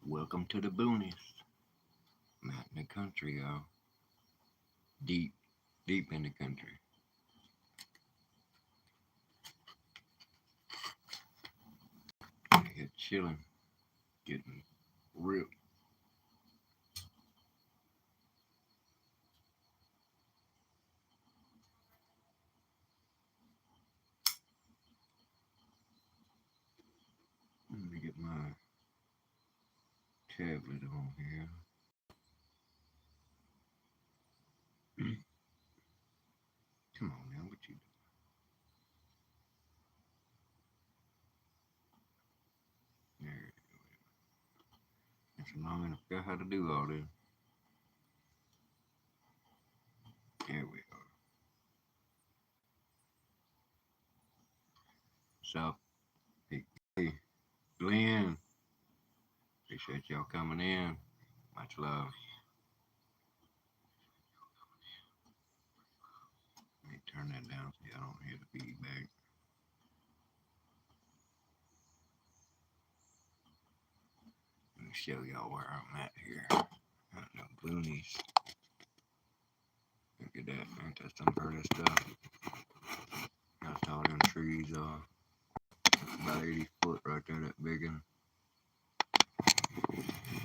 Welcome to the boonies. I'm out in the country, y'all. Deep, deep in the country. Here chilling, getting ripped. Let me get my tablet on here. Come on now, what you doing? There. It's long enough. Got how to do all this. There we are. So, hey, hey, Glenn. Appreciate y'all coming in. Much love. Let me turn that down so y'all don't hear the feedback. Let me show y'all where I'm at here. Out in the boonies. Look at that, man. That's some pretty stuff. That's all them trees are. About 80 foot right there, that big one.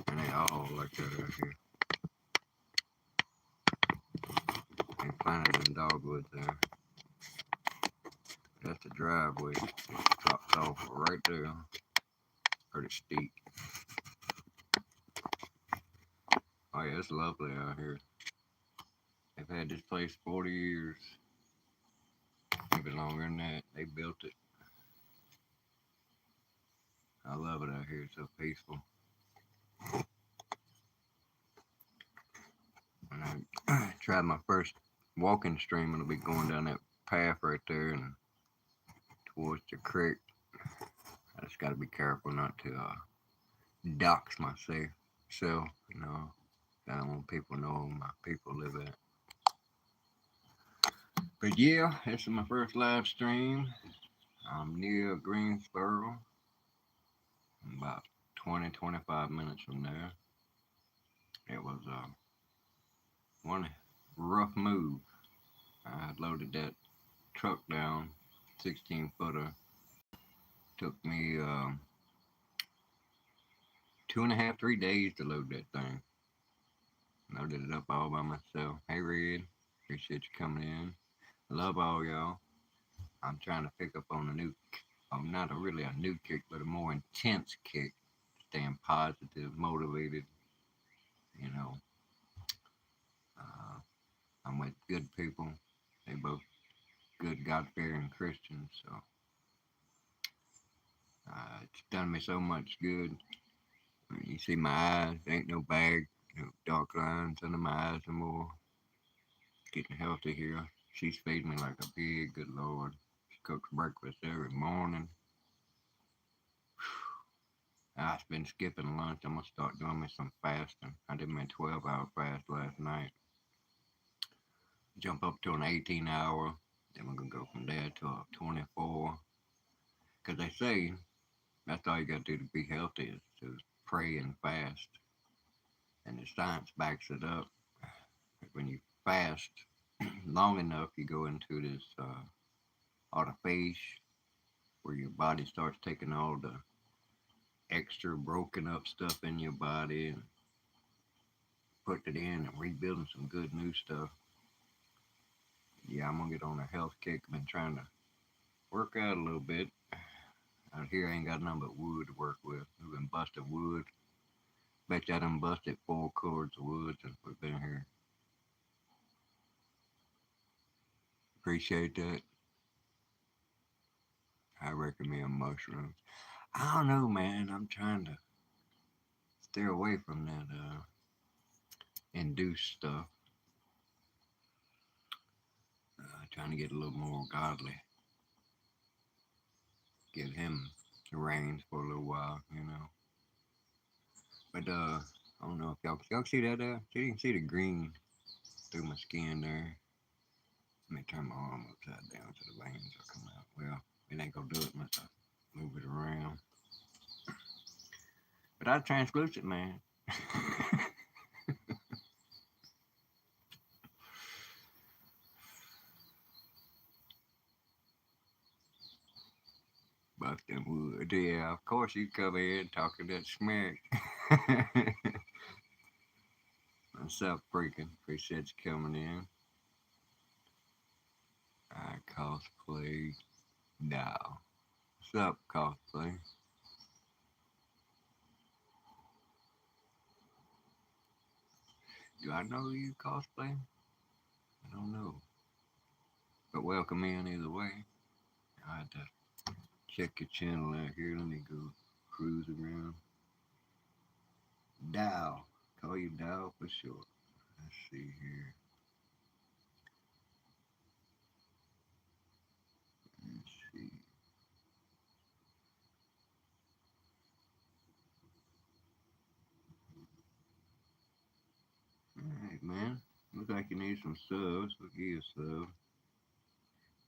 And they all like that out here. They planted them dogwoods there. That's the driveway. It drops off right there. Pretty steep. Oh yeah, it's lovely out here. They've had this place 40 years. Maybe longer than that. They built it. I love it out here. It's so peaceful. And I tried my first walking stream, and I'll be going down that path right there and towards the creek. I just got to be careful not to dox myself. So, I don't want people to know where my people live at. But yeah, this is my first live stream. I'm near Greensboro. I'm about 20, 25 minutes from there. It was one rough move. I loaded that truck down, 16 footer. Took me 2.5, 3 days to load that thing. Loaded it up all by myself. Hey Red, appreciate you coming in. Love all y'all. I'm trying to pick up on a new, not really a new kick, but a more intense kick. Staying positive, motivated. You know, uh, I'm with good people. They both good, God-fearing Christians. So it's done me so much good. You see my eyes, ain't no bag, no dark lines under my eyes no more. Getting healthy here. She's feeding me like a pig, good Lord. She cooks breakfast every morning. I've been skipping lunch. I'm gonna start doing me some fasting. I did my 12-hour fast last night. Jump up to an 18-hour. Then we're gonna go from there to a 24. Cause they say that's all you gotta do to be healthy is to pray and fast. And the science backs it up. When you fast long enough, you go into this autophagy where your body starts taking all the extra broken up stuff in your body and putting it in and rebuilding some good new stuff. Yeah, I'm gonna get on a health kick. I've been trying to work out a little bit. Out here, I ain't got nothing but wood to work with. We've been busting wood. Bet you I done busted 4 cords of wood since we've been here. Appreciate that. I reckon me a mushroom. I don't know, man. I'm trying to stay away from that induced stuff. Trying to get a little more godly. Give him the reins for a little while. But I don't know if y'all see that there. You can see the green through my skin there. Let me turn my arm upside down so the veins will come out. Well, it ain't gonna do it unless I move it around. But I'm translucent, man. Bustin' wood. Yeah, of course you come in talking that smack. What's up, freaking? Appreciate you coming in. I cosplay now. What's up, cosplay? Do I know you cosplay? I don't know. But welcome in either way. I had to check your channel out here. Let me go cruise around. Dow. Call you Dow for short. Let's see here. Let's see. Alright, man. Looks like you need some subs. We'll give you a sub.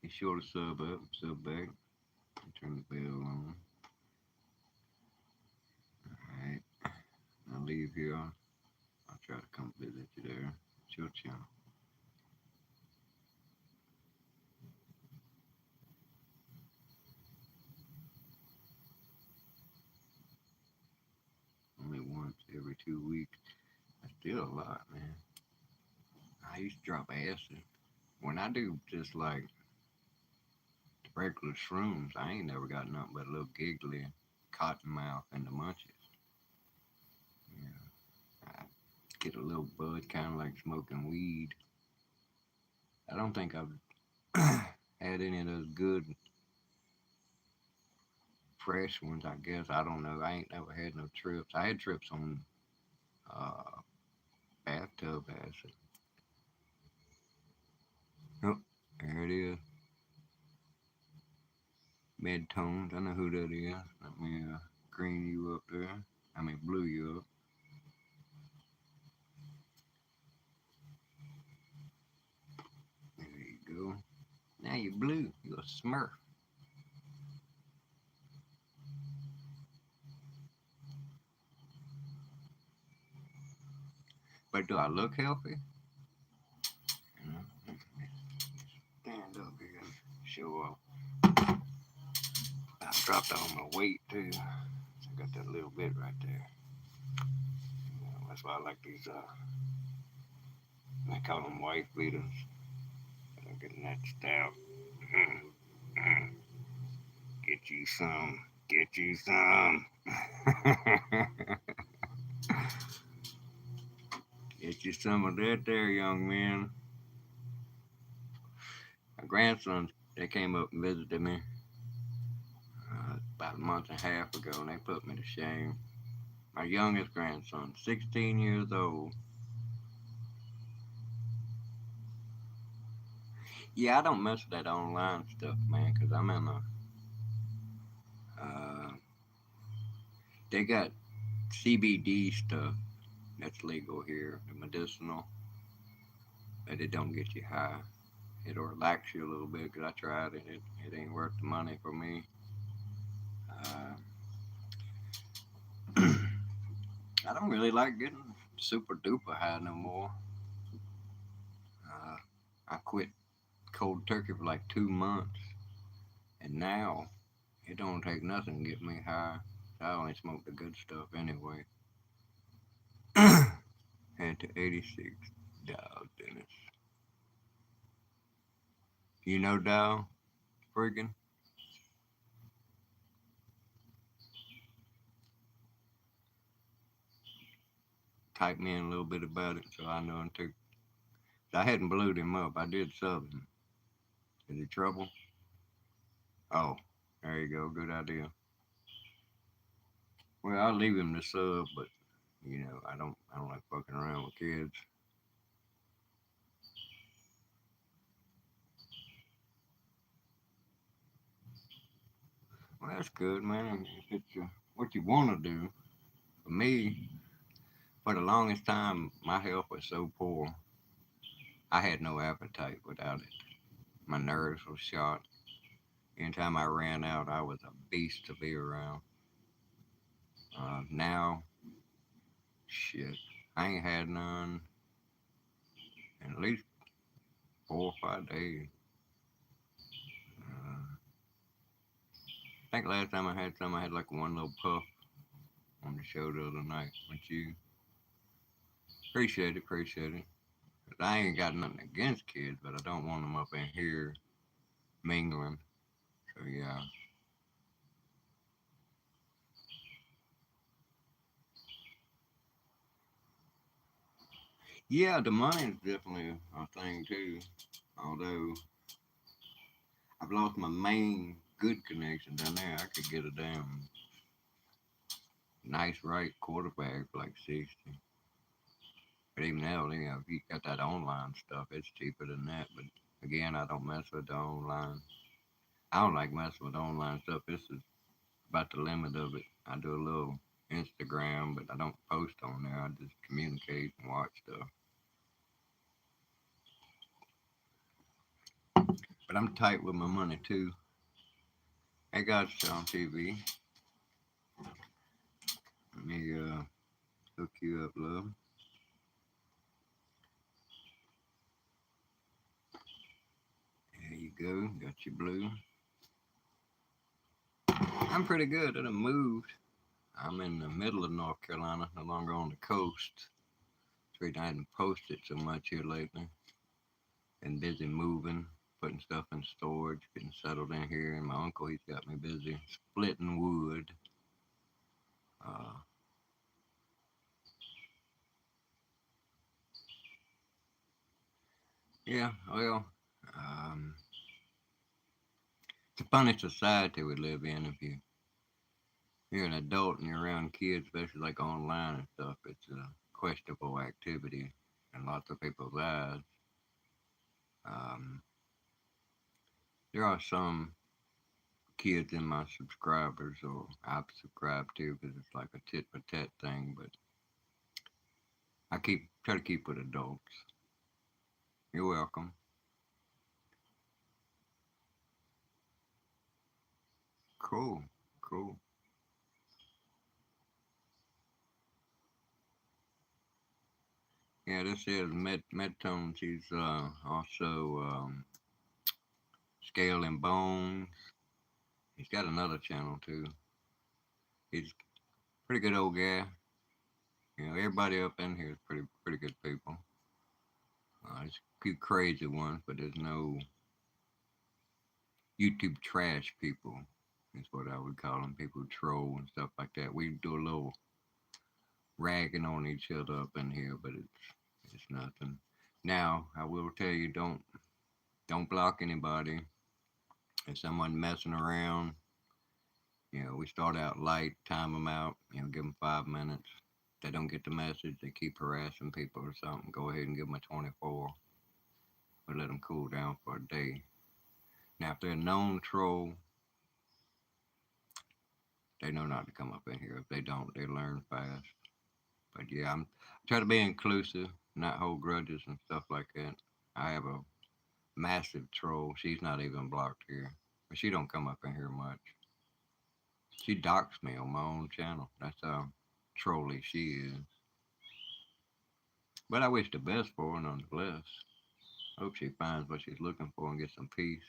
Be sure to sub back, and turn the bell on. Alright. I'll leave here. I'll try to come visit you there. It's your channel. Only once every 2 weeks. That's still a lot, man. I used to drop acid. When I do just like regular shrooms, I ain't never got nothing but a little giggly, cotton mouth, and the munchies. Yeah, I get a little buzz, kind of like smoking weed. I don't think I've had any of those good fresh ones. I guess I don't know. I ain't never had no trips. I had trips on uh, bathtub acid. Oh, there it is. Mid tones. I know who that is. Let me green you up there. I mean blue you up. There you go. Now you're blue. You're a smurf. But do I look healthy? You know, stand up here and show off. I dropped all my weight too. So I got that little bit right there. That's why I like these. I call them wife beaters. I'm getting that stout. Get you some. Get you some. Get you some of that there, young man. My grandsons, they came up and visited me about a month and a half ago, and they put me to shame. My youngest grandson, 16 years old. Yeah, I don't mess with that online stuff, man, because I'm in a. Uh, they got CBD stuff that's legal here, the medicinal, but it don't get you high. It'll relax you a little bit because I tried it. It ain't worth the money for me. Uh, I don't really like getting super duper high no more. Uh, I quit cold turkey for like 2 months, and now it don't take nothing to get me high. I only smoke the good stuff anyway. Had to 86 Dow, Dennis. You know Dow? Friggin'? Type me in a little bit about it so I know him too. I hadn't blowed him up. I did sub him. Is he trouble? Oh, there you go. Good idea. Well, I'll leave him to sub, but I don't like fucking around with kids. Well, that's good, man. If it's what you want to do, for me, for the longest time, my health was so poor. I had no appetite without it. My nerves were shot. Anytime I ran out, I was a beast to be around. Now, shit, I ain't had none in at least 4 or 5 days. I think last time I had some, I had like one little puff on the show the other night with you. Appreciate it, appreciate it. I ain't got nothing against kids, but I don't want them up in here mingling. So yeah. Yeah, the money's definitely a thing too. Although I've lost my main good connection down there, I could get a damn nice right quarterback for like 60. But even now, if you got that online stuff, it's cheaper than that. But again, I don't mess with the online. I don't like messing with online stuff. This is about the limit of it. I do a little Instagram, but I don't post on there. I just communicate and watch stuff. But I'm tight with my money too. I got you on TV. Let me hook you up, love. There you go. Got your blue. I'm pretty good. I done moved. I'm in the middle of North Carolina, no longer on the coast. So I hadn't posted so much here lately. Been busy moving, putting stuff in storage, getting settled in here. And my uncle, he's got me busy splitting wood. Uh, yeah, well, um, it's a funny society we live in. If you're an adult and you're around kids, especially like online and stuff, it's a questionable activity in lots of people's eyes. Um, there are some kids in my subscribers, or I've subscribed to, because it's like a tit for tat thing. But I try to keep with adults. You're welcome. Cool, cool. Yeah, this is Medtone. She's also Scale and Bones. He's got another channel too. He's a pretty good old guy. Everybody up in here is pretty good people. There's a few crazy ones, but there's no YouTube trash people. Is what I would call them. People who troll and stuff like that. We do a little ragging on each other up in here, but it's nothing. Now I will tell you, don't block anybody. If someone messing around, we start out light, time them out, give them 5 minutes. If they don't get the message, they keep harassing people or something, go ahead and give them a 24. Or let them cool down for a day. Now, if they're a known troll, they know not to come up in here. If they don't, they learn fast. But yeah, I'm try to be inclusive, not hold grudges and stuff like that. I have a massive troll. She's not even blocked here, but she don't come up in here much. She docks me on my own channel. That's how trolly she is. But I wish the best for her nonetheless. Hope she finds what she's looking for and gets some peace.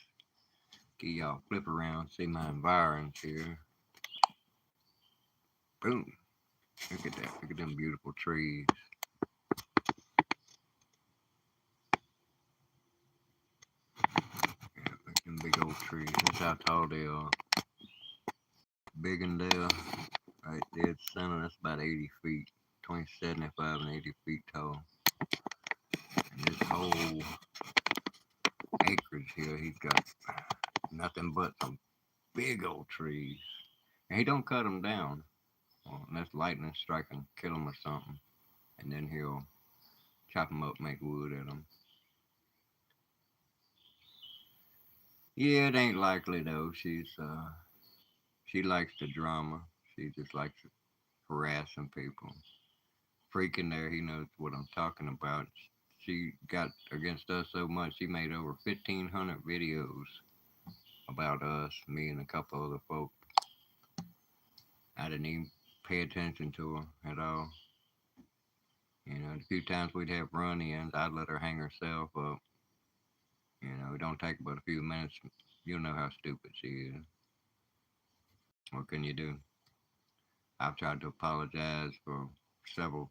Get y'all flip around, see my environs here. Boom. Look at that. Look at them beautiful trees. Yeah, look at them big old trees. That's how tall they are. Big and there, right dead center, that's about 80 feet. Between 75 and 80 feet tall. And this whole acreage here, he's got nothing but some big old trees. And he don't cut them down. Unless lightning strike and kill them or something. And then he'll chop them up, make wood at them. Yeah, it ain't likely though. She likes the drama. She just likes harassing people. Freak in there, he knows what I'm talking about. She got against us so much, she made over 1,500 videos about us, me and a couple other folk. I didn't even pay attention to her at all. The few times we'd have run-ins, I'd let her hang herself up. It don't take but a few minutes. You'll know how stupid she is. What can you do? I've tried to apologize for several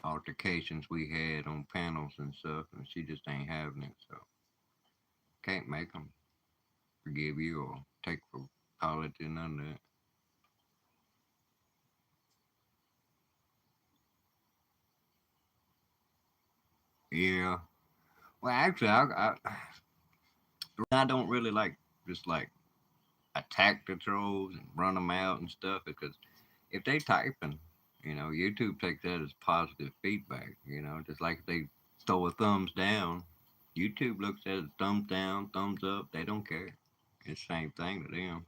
altercations we had on panels and stuff, and she just ain't having it. So can't make them forgive you or take for apology, none of that. Yeah. Well, actually, I don't really like just like attack the trolls and run them out and stuff because if they typing, YouTube takes that as positive feedback. Just like if they throw a thumbs down, YouTube looks at it thumbs down, thumbs up. They don't care. It's the same thing to them.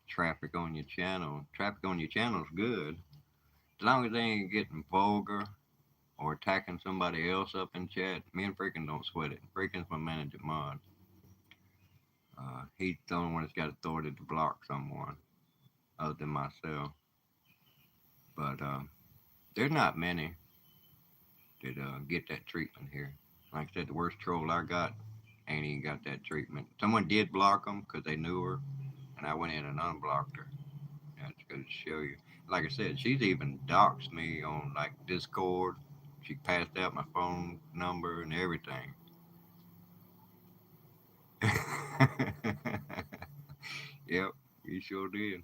Traffic on your channel is good as long as they ain't getting vulgar or attacking somebody else up in chat. Me and Freaking don't sweat it. Freaking's my manager mod. He's the only one that's got authority to block someone other than myself. But there's not many that get that treatment here. Like I said, the worst troll I got ain't even got that treatment. Someone did block them because they knew her, and I went in and unblocked her. That's good to show you. Like I said, she's even doxed me on like Discord. She passed out my phone number and everything. Yep, you sure did.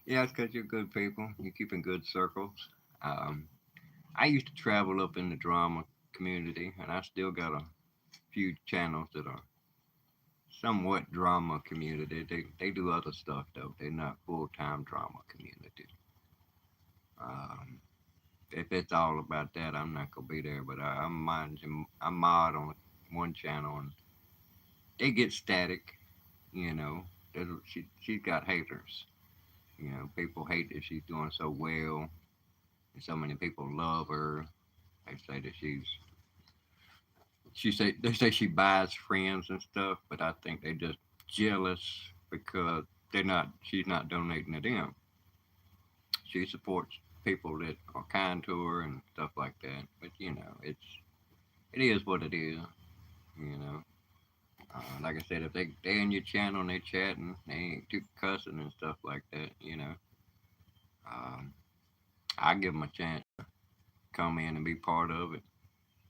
Yeah, it's because you're good people. You keep in good circles. Um, I used to travel up in the drama community, and I still got a few channels that are somewhat drama community. They do other stuff though. They're not full time drama community. Um, if it's all about that, I'm not gonna be there. But I'm mod on one channel, and they get static. You know, she's got haters. People hate that she's doing so well, and so many people love her. They say that they say she buys friends and stuff, but I think they just jealous because she's not donating to them. She supports people that are kind to her and stuff like that. But it is what it is. You know, like I said, if they in your channel and they chatting, they ain't too cussing and stuff like that. Um, I give them a chance to come in and be part of it.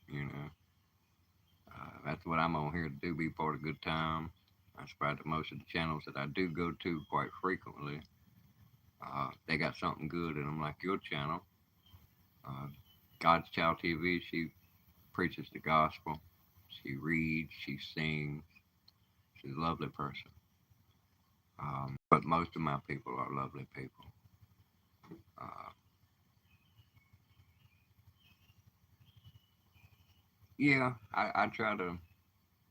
You know, that's what I'm on here to do, be part of a good time. I spread to most of the channels that I do go to quite frequently. They got something good in them, like your channel. Uh, God's Child TV, she preaches the gospel. She reads, she sings. She's a lovely person. But most of my people are lovely people. Uh, yeah, I try to.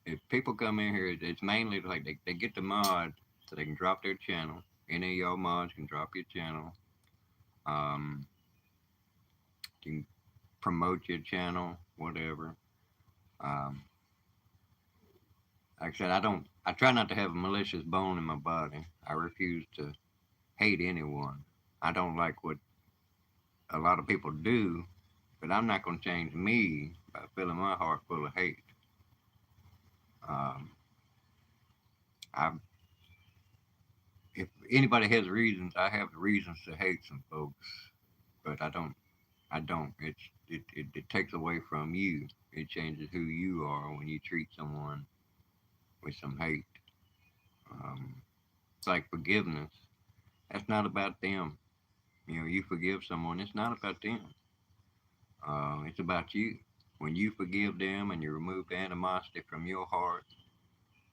If people come in here, it's mainly like they get the mod so they can drop their channel. Any of y'all mods can drop your channel. Um, you can promote your channel, whatever. Um, like I said, I try not to have a malicious bone in my body. I refuse to hate anyone. I don't like what a lot of people do, but I'm not going to change me by filling my heart full of hate. Um, I, if anybody has reasons, I have the reasons to hate some folks, but I don't. I don't. It takes away from you. It changes who you are when you treat someone with some hate. Um, it's like forgiveness. That's not about them. You forgive someone. It's not about them. It's about you. When you forgive them and you remove the animosity from your heart,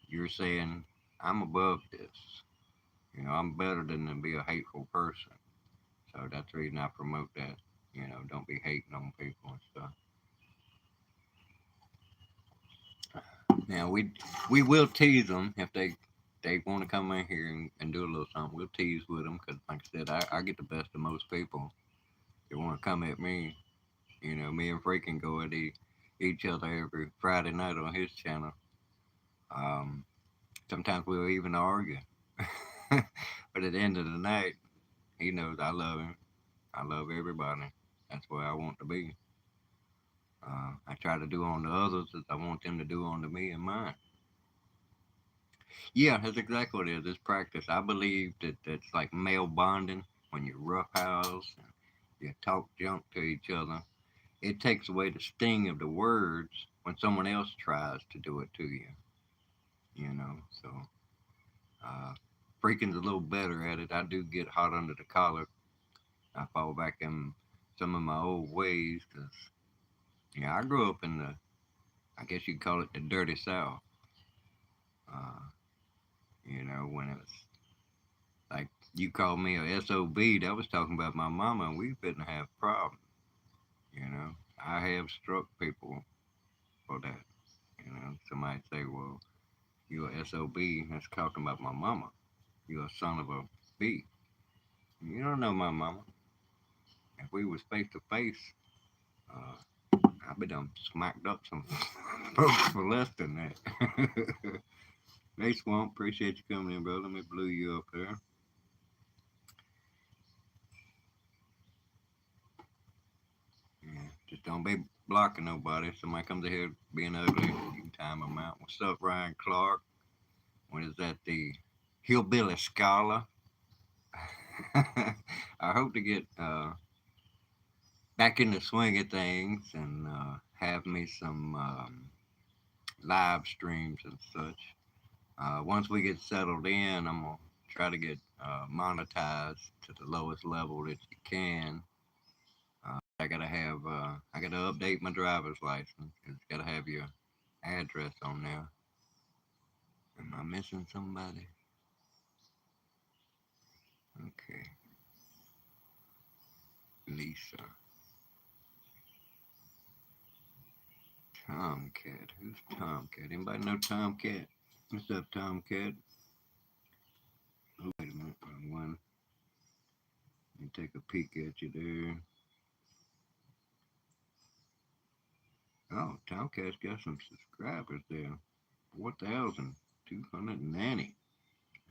you're saying, I'm above this. I'm better than to be a hateful person. So that's the reason I promote that. Don't be hating on people and stuff. Now we will tease them if they want to come in here and do a little something. We'll tease with them because, like I said, I get the best of most people. They want to come at me. Me and Freaking go at each other every Friday night on his channel. Um, Sometimes we'll even argue. But at the end of the night, He knows I love him. I love everybody. That's where I want to be. I try to do on the others as I want them to do on to me and mine. Yeah, that's exactly what it is. It's practice. I believe that that's like male bonding when you roughhouse and you talk junk to each other. It takes away the sting of the words when someone else tries to do it to you. You know, so uh, Freaking's a little better at it. I do get hot under the collar. I fall back in some of my old ways because yeah, I grew up in the, I guess you'd call it the dirty South. Uh, when it was like you called me a SOB, that was talking about my mama, and we didn't have problems. I have struck people for that. Somebody say, well, you're a SOB, that's talking about my mama. You're a son of a B. You don't know my mama. If we was face to face, I'd be done smacked up some folks for less than that. Hey, Swamp, appreciate you coming in, bro. Let me blue you up there. Yeah, just don't be blocking nobody. If somebody comes in here being ugly, you can time them out. What's up, Ryan Clark? What is that? The Hillbilly Scholar. I hope to get back in the swing of things and have me some live streams and such. Once we get settled in, I'm gonna try to get monetized to the lowest level that you can. I gotta update my driver's license. It's gotta have your address on there. Am I missing somebody? Okay, Lisa. Tomcat. Who's Tomcat? Anybody know Tomcat? What's up, Tomcat? Oh, wait a minute. Wrong one. Let me take a peek at you there. Oh, Tomcat's got some subscribers there. 4,290.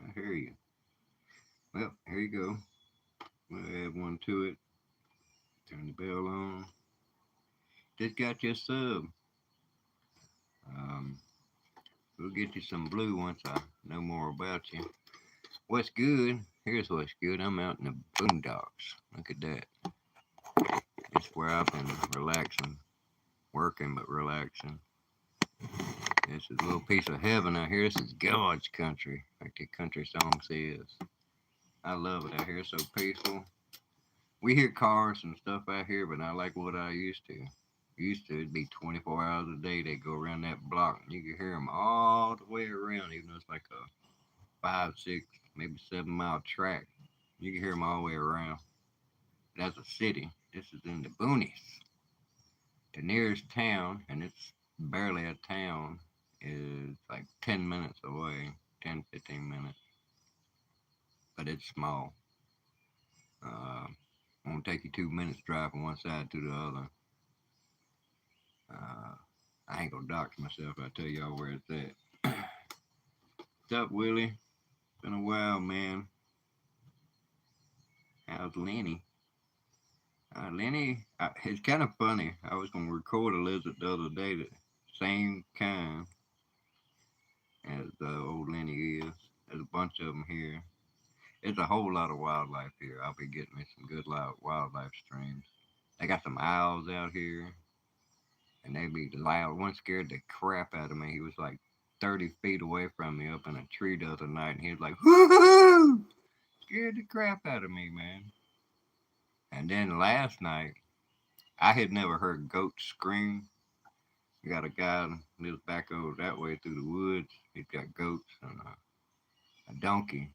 I hear you. Well, here you go. We'll add one to it. Turn the bell on. Just got your sub. Um, we'll get you some blue once I know more about you. What's good? Here's what's good. I'm out in the boondocks. Look at that. It's where I've been relaxing, working but relaxing. This is a little piece of heaven out here. This is God's country, like the country song says. I love it out here. It's so peaceful. We hear cars and stuff out here, but not like what I used to. Used to, it'd be 24 hours a day. They go around that block, and you could hear them all the way around, even though it's like a 5, 6, maybe 7 mile track. You can hear them all the way around. That's a city. This is in the boonies. The nearest town, and it's barely a town, is like 10 minutes away, 10, 15 minutes. But it's small. Uh, won't take you 2 minutes drive from one side to the other. Uh, I ain't gonna dox myself. I tell y'all where it's at. What's up, Willie? Been a while, man. How's Lenny? Lenny, it's kind of funny. I was gonna record a lizard the other day, the same kind as old Lenny is. There's a bunch of them here. There's a whole lot of wildlife here. I'll be getting me some good wildlife streams. They got some owls out here, and they be loud. One scared the crap out of me. He was like 30 feet away from me up in a tree the other night, and he was like, whoo! Scared the crap out of me, man. And then last night, I had never heard goats scream. You got a guy that lives back over that way through the woods. He's got goats and a donkey.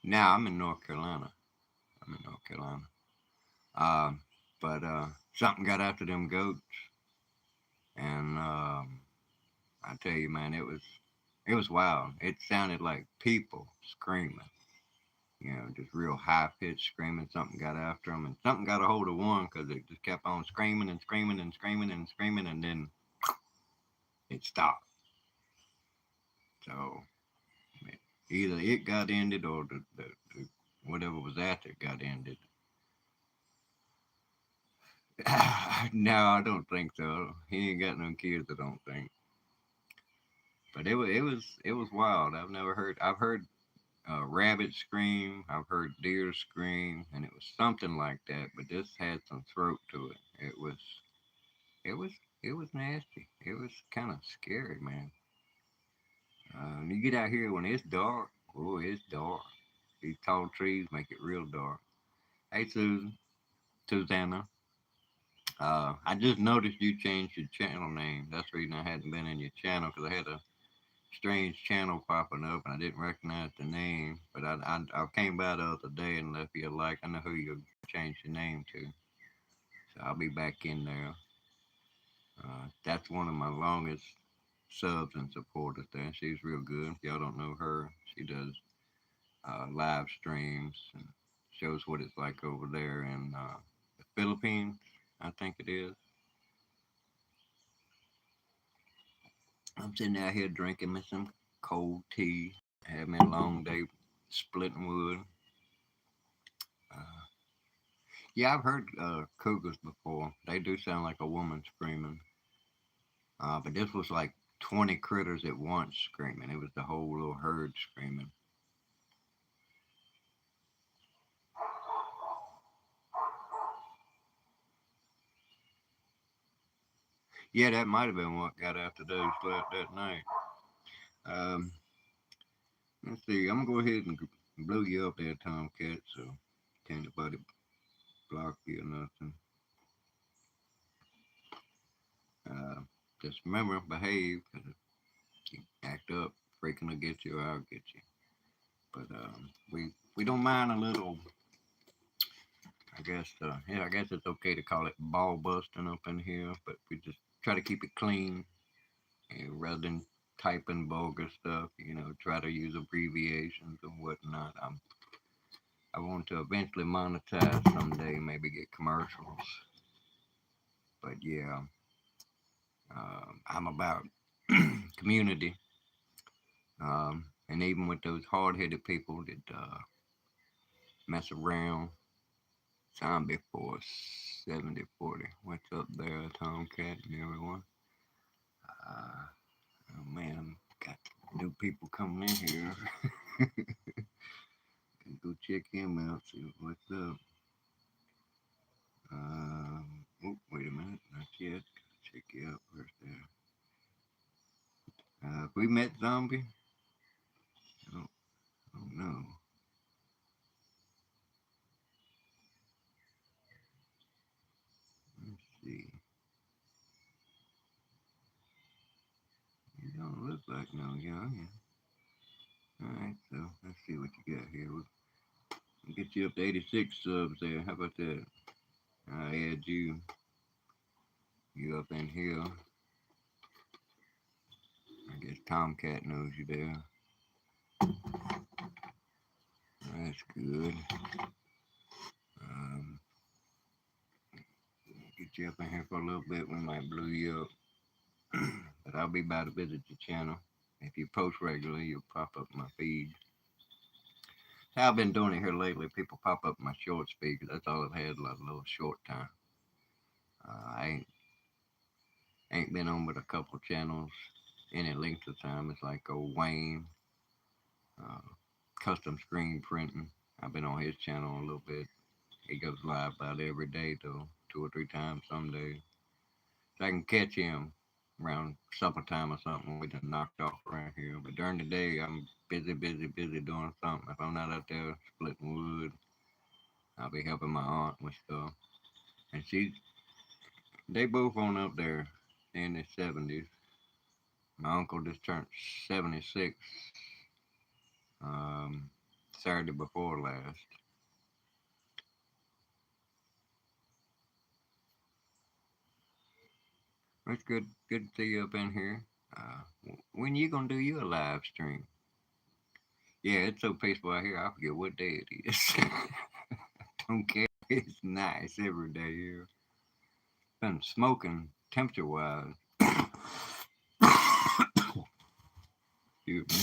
Now I'm in North Carolina. I'm in North Carolina. Um, but something got after them goats, and I tell you, man, it was wild. It sounded like people screaming. Just real high pitched screaming. Something got after them, and something got a hold of one because it just kept on screaming and screaming and screaming and screaming, and then it stopped. So Either it got ended or the whatever was after it got ended. No, I don't think so. He ain't got no kids, I don't think. But it was wild. I've heard rabbit scream. I've heard deer scream, and it was something like that. But this had some throat to it. It was it was nasty. It was kind of scary, man. You get out here when it's dark. Oh, it's dark. These tall trees make it real dark. Hey, Susanna. I just noticed you changed your channel name. That's the reason I hadn't been in your channel because I had a strange channel popping up and I didn't recognize the name. But I came by the other day and left you a like. I know who you changed your name to. So I'll be back in there. That's one of my longest subs and supporters there. She's real good. If y'all don't know her, she does live streams and shows what it's like over there in the Philippines, I think it is. I'm sitting out here drinking me some cold tea, having a long day splitting wood. Uh, yeah, I've heard cougars before. They do sound like a woman screaming. But this was like 20 critters at once screaming. It was the whole little herd screaming. Yeah, that might have been what got after those that night. Um, let's see. I'm gonna go ahead and blow you up there, Tomcat. So can't nobody block you or nothing. Uh, just remember, behave. 'Cause if you act up, freaking will get you, or I'll get you. But we don't mind a little. I guess yeah, I guess it's okay to call it ball busting up in here, but we just try to keep it clean, rather than typing vulgar stuff. Try to use abbreviations and whatnot. I want to eventually monetize someday, maybe get commercials. But yeah, I'm about community, and even with those hard-headed people that mess around. Zombie Force 7040. What's up there, Tomcat and everyone? Uh, oh man, got new people coming in here. Go check him out, see what's up. Oh, wait a minute, not yet. Check you out first there. We met Zombie? I don't know. Let's see. You don't look like no young. Alright, so let's see what you got here. We'll get you up to 86 subs there. How about that? I add you up in here. I guess Tomcat knows you there. That's good. Um, get you up in here for a little bit. We might blow you up. But I'll be by to visit your channel. If you post regularly, you'll pop up my feed. How I've been doing it here lately. People pop up my short feed because that's all I've had, like a little short time. I ain't been on but a couple channels any length of time. It's like old Wayne, uh, custom screen printing. I've been on his channel a little bit. He goes live about every day though, 2 or 3 times some days. So I can catch him around supper time or something. We done knocked off around here. But during the day, I'm busy, busy, busy doing something. If I'm not out there splitting wood, I'll be helping my aunt with stuff. And they both on up there in their 70s. My uncle just turned 76 um, Saturday before last. It's good to see you up in here. When you gonna do your live stream? Yeah, it's so peaceful out here. I forget what day it is. Don't care. It's nice every day here. Been smoking temperature wise. Excuse me.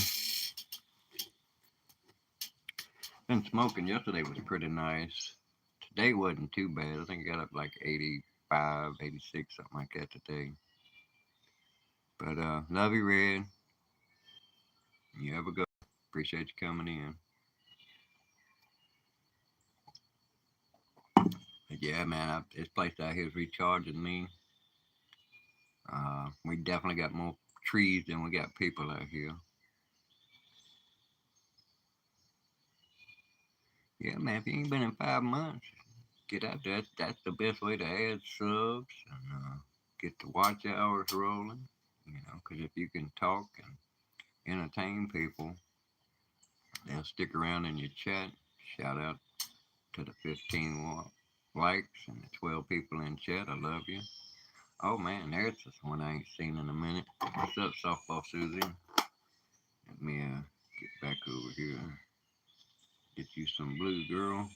Been smoking. Yesterday was pretty nice. Today wasn't too bad. I think I got up like 85, 86, something like that today. But love you, Red. You have a good. Appreciate you coming in. But yeah, man, this place out here is recharging me. We definitely got more trees than we got people out here. Yeah, man, if you ain't been in 5 months, get out there. That's the best way to add subs and get the watch hours rolling. You know, because if you can talk and entertain people, they'll stick around in your chat. Shout out to the 15 likes and the 12 people in chat. I love you. Oh man, there's this one I ain't seen in a minute. What's up, softball Susie? Let me get back over here. Get you some blue, girl.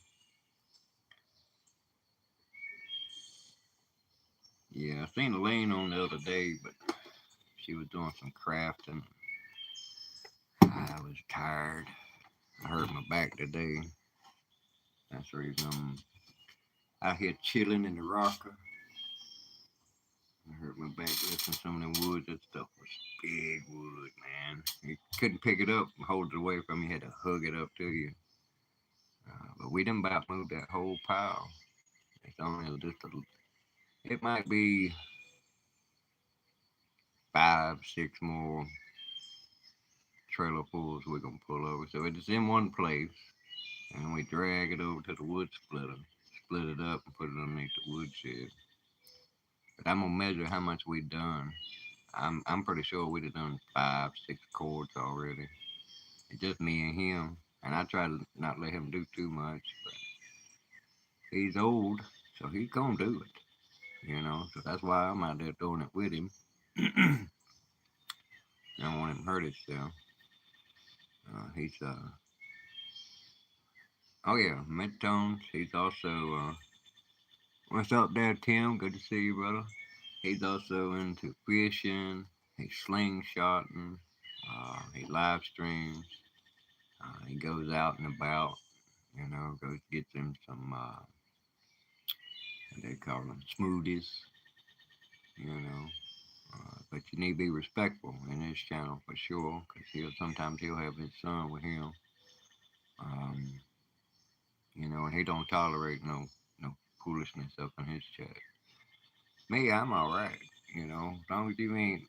Yeah, I seen Elaine on the other day, but she was doing some crafting. I was tired. I hurt my back today. That's the reason I'm out here chilling in the rocker. I hurt my back lifting some of the woods. That stuff was big wood, man. You couldn't pick it up and hold it away from you. You had to hug it up to you. But we done about moved that whole pile. It's only just a, it might be 5, 6 more trailer pulls we're gonna pull over. So it's in one place, and we drag it over to the wood splitter, split it up, and put it underneath the woodshed. But I'm gonna measure how much we done. I'm pretty sure we'd have done 5, 6 cords already. It's just me and him, and I try to not let him do too much. But he's old, so he's gonna do it. You know, so that's why I'm out there doing it with him. I don't want him to hurt himself. He's oh yeah, midtones. He's also what's up there, Tim? Good to see you, brother. He's also into fishing. He's slingshotting. He live streams. He goes out and about. You know, goes gets him some what they call them smoothies. You know, but you need to be respectful in his channel for sure, because he'll have his son with him. Um, you know, and he don't tolerate no foolishness up in his chat. Me, I'm all right. You know, as long as you ain't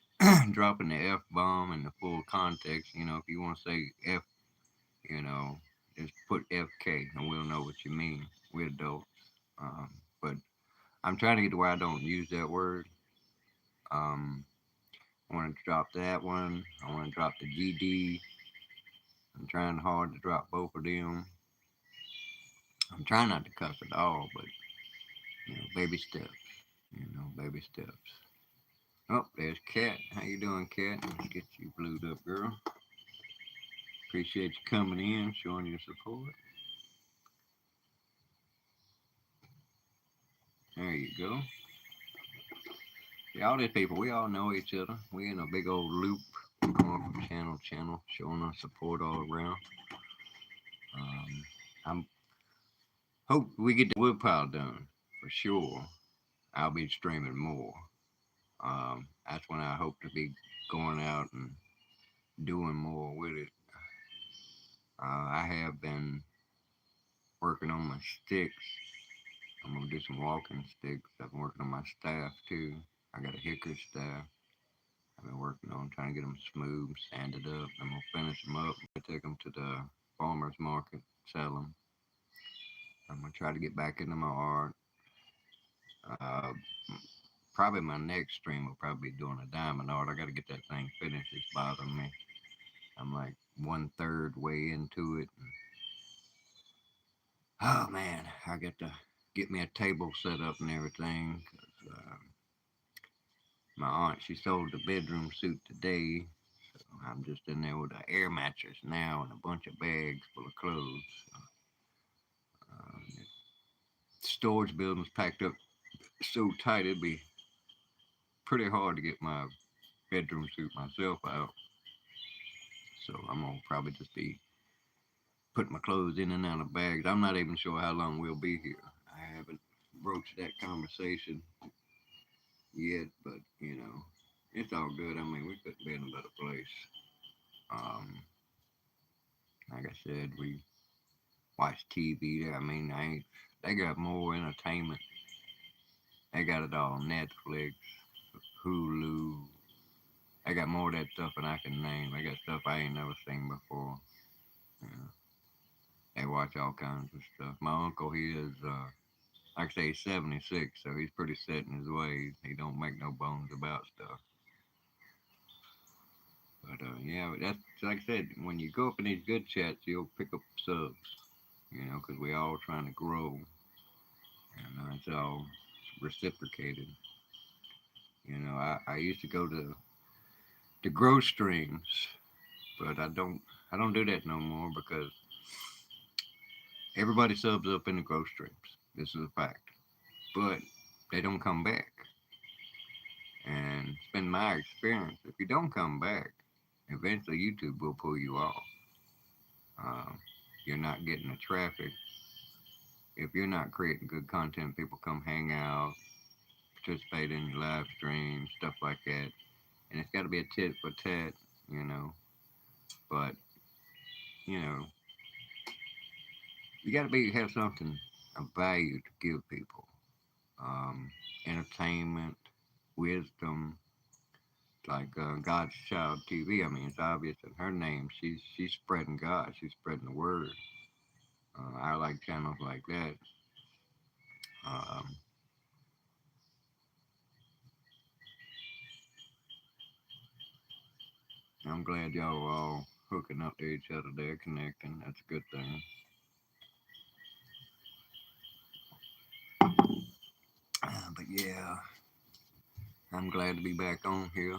dropping the f bomb in the full context. You know, if you want to say f, you know, just put fk, and we'll know what you mean. We're adults. But I'm trying to get to where I don't use that word. Um, I want to drop that one. I want to drop the GD. I'm trying hard to drop both of them. I'm trying not to cuss at all, but baby steps. Baby steps. Oh, there's Kat. How you doing, Kat? Let's get you blued up, girl. Appreciate you coming in, showing your support. There you go. See, all these people, we all know each other. We in a big old loop, going from channel to channel, showing our support all around. I'm hope we get the woodpile done for sure. I'll be streaming more. That's when I hope to be going out and doing more with it. I have been working on my sticks. I'm gonna do some walking sticks. I've been working on my staff too. I got a hickory staff. I've been working on trying to get them smooth, sanded up. I'm gonna finish them up. I take them to the farmers market, sell them. I'm gonna try to get back into my art. Uh, Probably my next stream will probably be doing a diamond art. I got to get that thing finished. It's bothering me. I'm like 1/3 way into it. Oh man, I got to get me a table set up and everything. 'Cause, my aunt, she sold the bedroom suit today. So I'm just in there with an air mattress now and a bunch of bags full of clothes. The storage building's packed up so tight it'd be pretty hard to get my bedroom suit myself out. So I'm gonna probably just be put my clothes in and out of bags. I'm not even sure how long we'll be here. I haven't broached that conversation yet, but it's all good. I mean, we couldn't be in a better place. Um, like I said, we watch TV there. I mean, they got more entertainment. They got it all: Netflix, Hulu. They got more of that stuff than I can name. They got stuff I ain't never seen before. Yeah. They watch all kinds of stuff. My uncle, he is, like I say, he's 76, so he's pretty set in his ways. He don't make no bones about stuff. But yeah, that's like I said. When you go up in these good chats, you'll pick up subs. Because we all trying to grow, and it's all reciprocated. I used to go to the grow streams, but I don't do that no more because everybody subs up in the grow streams. This is a fact, but they don't come back. And it's been my experience. If you don't come back, eventually YouTube will pull you off. Um, you're not getting the traffic. If you're not creating good content, people come hang out, participate in your live stream, stuff like that. And it's got to be a tit for tat, you know. But you know, you got to have something of value to give people. Um, Entertainment, wisdom, like God's Child TV. I mean, it's obvious in her name. She's spreading God. She's spreading the word. I like channels like that. Um, I'm glad y'all are all hooking up to each other there, connecting. That's a good thing. But yeah, I'm glad to be back on here.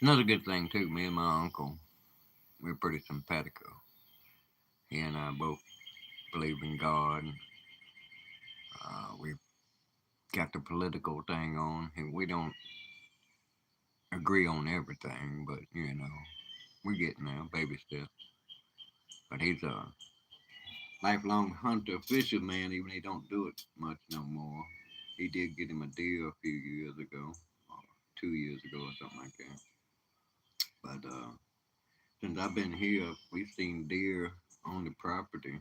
Another good thing too. Me and my uncle, we're pretty simpatico. He and I both believe in God. We got the political thing on, and we don't agree on everything, but we're getting there, baby steps. But he's a lifelong hunter, fisherman, even he don't do it much no more. He did get him a deer a few years ago, or 2 years ago or something like that. But since I've been here, we've seen deer on the property.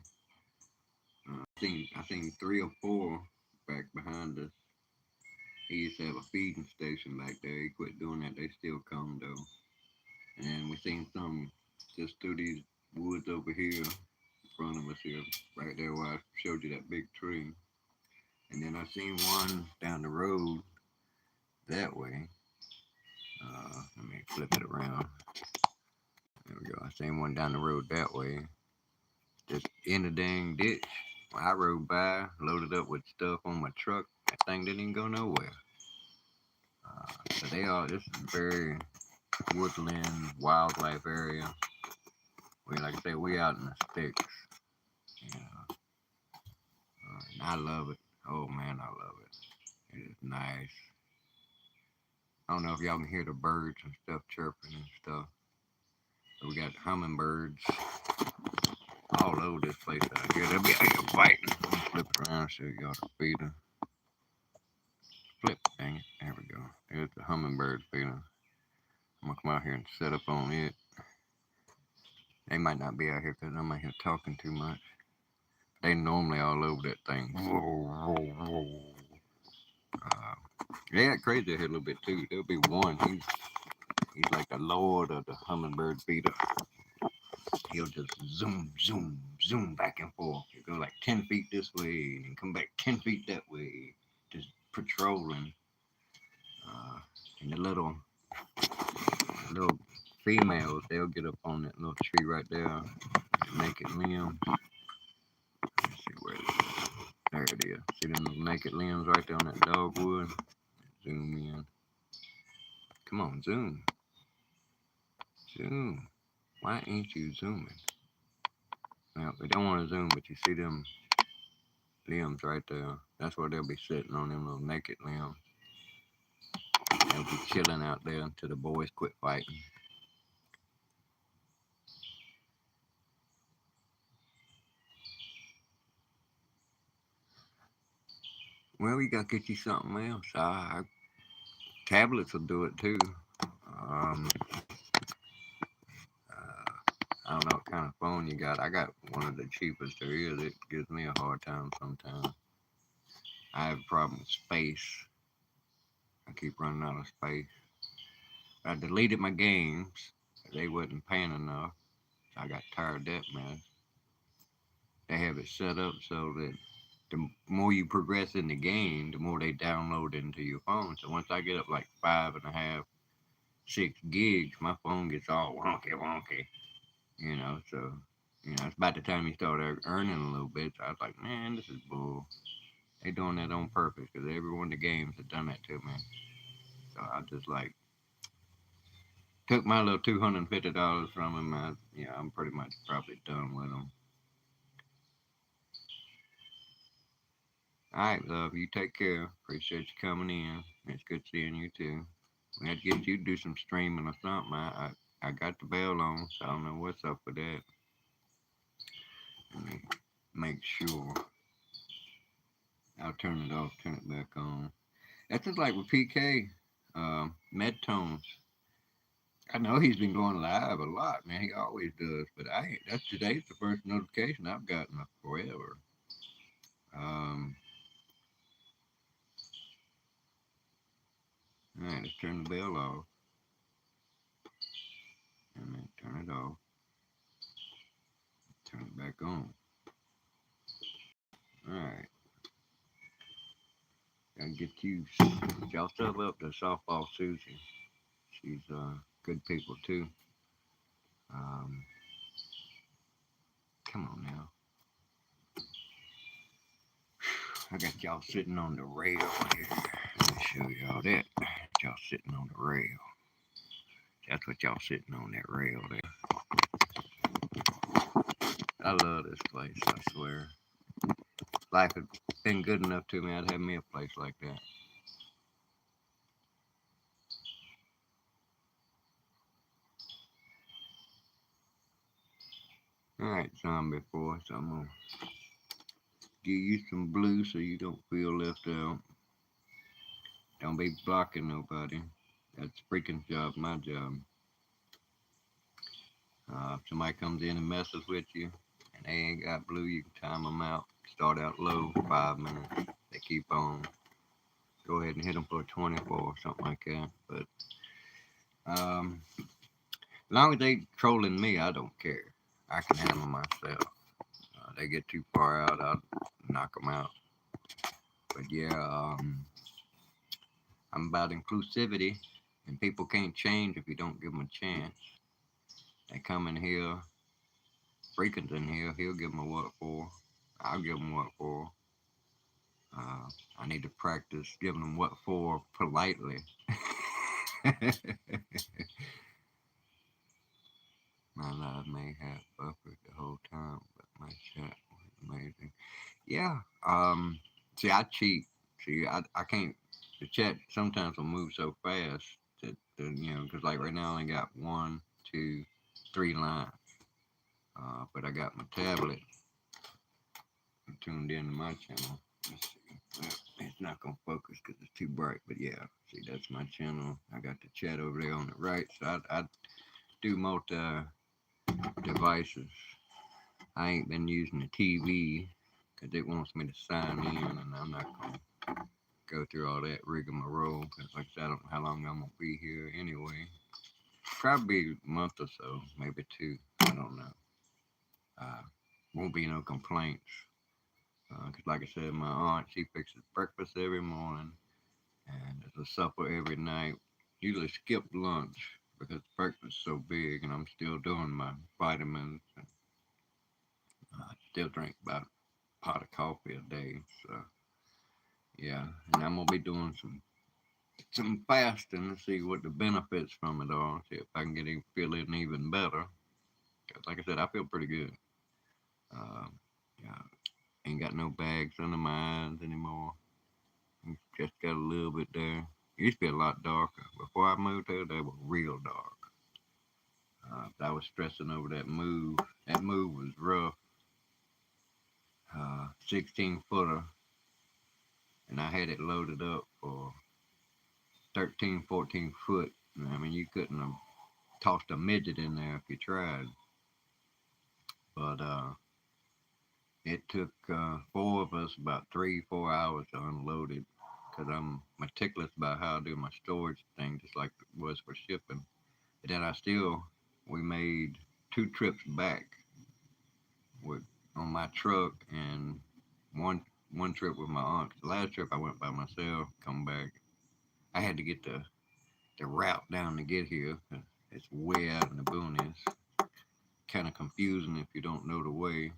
I seen three or four back behind us. He used to have a feeding station back there. He quit doing that. They still come though. And we seen some just through these woods over here in front of us here, right there where I showed you that big tree. And then I seen one down the road that way. Let me flip it around. There we go. I seen one down the road that way, just in the dang ditch. I rode by, loaded up with stuff on my truck. That thing didn't even go nowhere. So they are. This is a very woodland wildlife area. Like I say, we out in the sticks. You know, and I love it. Oh man, I love it. It is nice. I don't know if y'all can hear the birds and stuff chirping and stuff. But we got hummingbirds all over this place out here. They'll be out here fighting. Flip it around, show y'all the feeder. Flip, dang it. There we go. There's the hummingbird feeder. I'm gonna come out here and set up on it. They might not be out here because I'm out here talking too much. They normally all over that thing. Uh, they act crazy here a little bit too. There'll be one. He's like the lord of the hummingbird feeder. He'll just zoom, zoom, zoom back and forth. He'll go like 10 feet this way and come back 10 feet that way, just patrolling. And the little females, they'll get up on that little tree right there, naked limbs. Let's see where it is. There it is. See them little naked limbs right there on that dogwood? Zoom in. Come on, zoom. Zoom. Why ain't you zooming? Well, we don't want to zoom, but you see them limbs right there. That's where they'll be sitting on them little naked limbs. They'll be chilling out there until the boys quit fighting. Well, we gotta get you something else. Tablets will do it too. Um, uh, I don't know what kind of phone you got. I got one of the cheapest there is. It gives me a hard time sometimes. I have a problem with space. I keep running out of space. I deleted my games. They wasn't paying enough. So I got tired of that mess. They have it set up so that the more you progress in the game, the more they download into your phone. So once I get up like 5.5, 6 gigs, my phone gets all wonky, wonky. So it's about the time you start earning a little bit. So I was like, man, this is bull. They doing that on purpose because every one of the games have done that to me. So I just like took my little $250 from them. I'm pretty much probably done with them. All right, love. You take care. Appreciate you coming in. It's good seeing you too. We had to get you to do some streaming or something. I got the bell on, so I don't know what's up with that. Let me make sure. I'll turn it off, turn it back on. That's just like with PK, Medtones. I know he's been going live a lot, man. He always does, but that's today's the first notification I've gotten forever. Um, all right, let's turn the bell off and then turn it off. Turn it back on. All right, gotta get you. Y'all still up to softball Susie. She's good people too. Um, come on now. I got y'all sitting on the rail here. Let me show y'all that. Y'all sitting on the rail. That's what y'all sitting on that rail there. I love this place, I swear. Life had been good enough to me, I'd have me a place like that. Alright, zombie boy, so I'm gonna give you some blue so you don't feel left out. Don't be blocking nobody. That's freaking job, my job. If somebody comes in and messes with you and they ain't got blue, you can time them out. Start out low, 5 minutes. They keep on. Go ahead and hit them for a 24 or something like that. But as long as they trolling me, I don't care. I can handle myself. They get too far out, I'll knock them out. But yeah, I'm about inclusivity, and people can't change if you don't give them a chance. They come in here, Freakin's in here, he'll give them a what for. I'll give them what for. I need to practice giving them what for politely. My live may have buffered the whole time, but my chat was amazing. Yeah. See, I cheat. See, I can't. The chat sometimes will move so fast that because like right now I only got one, two, three lines. But I got my tablet tuned into my channel. Let's see. Well, it's not gonna focus because it's too bright. But yeah, see, that's my channel. I got the chat over there on the right. So I do multi devices. I ain't been using the TV because it wants me to sign in, and I'm not gonna go through all that rigmarole because, like I said, I don't know how long I'm gonna be here anyway. Probably a month or so, maybe two. I don't know. Uh, won't be no complaints because, like I said, my aunt she fixes breakfast every morning and there's a supper every night. Usually skip lunch because breakfast's so big, and I'm still doing my vitamins. And I still drink about a pot of coffee a day. So yeah, and I'm gonna be doing some fasting to see what the benefits from it are. See if I can get feeling even better. 'Cause like I said, I feel pretty good. Um, yeah, ain't got no bags under my eyes anymore. Just got a little bit there. It used to be a lot darker. Before I moved here, they were real dark. I was stressing over that move. That move was rough. 16 footer and I had it loaded up for 13, 14 foot. I mean, you couldn't have tossed a midget in there if you tried. But it took four of us about 3, 4 hours to unload it because I'm meticulous about how I do my storage thing, just like it was for shipping. And then we made 2 trips back with on my truck and one one trip with my aunt. The last trip I went by myself, come back. I had to get the route down to get here. It's way out in the boonies. Kind of confusing if you don't know the way.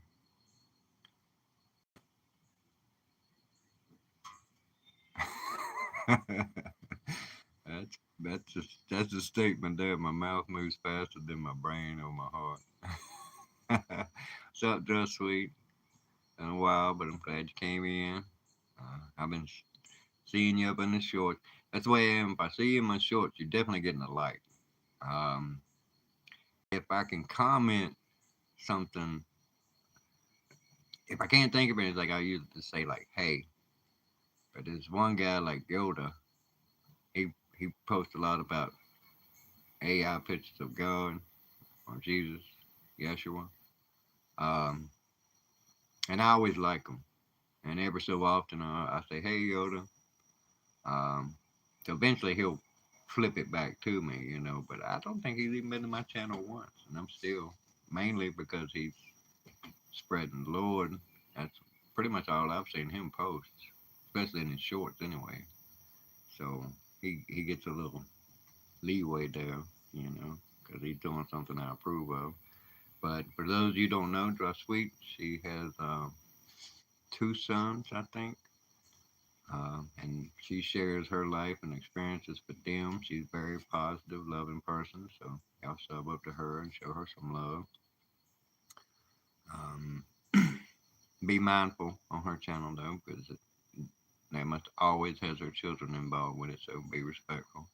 That's a statement there. My mouth moves faster than my brain or my heart. What's up, Just Sweet? Been a while, but I'm glad you came in. I've been seeing you up in the shorts. That's the way I am. If I see you in my shorts, you're definitely getting a like. Um, if I can comment something, if I can't think of it, it's like I used to say like, "Hey," but there's one guy like Yoda. He posts a lot about AI pictures of God or Jesus, Yeshua. Um, and I always like them. And every so often, I say, "Hey, Yoda." Um, so eventually he'll flip it back to me, But I don't think he's even been to my channel once, and I'm still mainly because he's spreading the Lord. That's pretty much all I've seen him post, especially in his shorts, anyway. So he gets a little leeway there, because he's doing something I approve of. But for those you don't know, Draw Sweet, she has 2 sons, I think. And she shares her life and experiences with them. She's a very positive, loving person. So y'all sub up to her and show her some love. Um, be mindful on her channel though, because they must always has her children involved with it. So be respectful.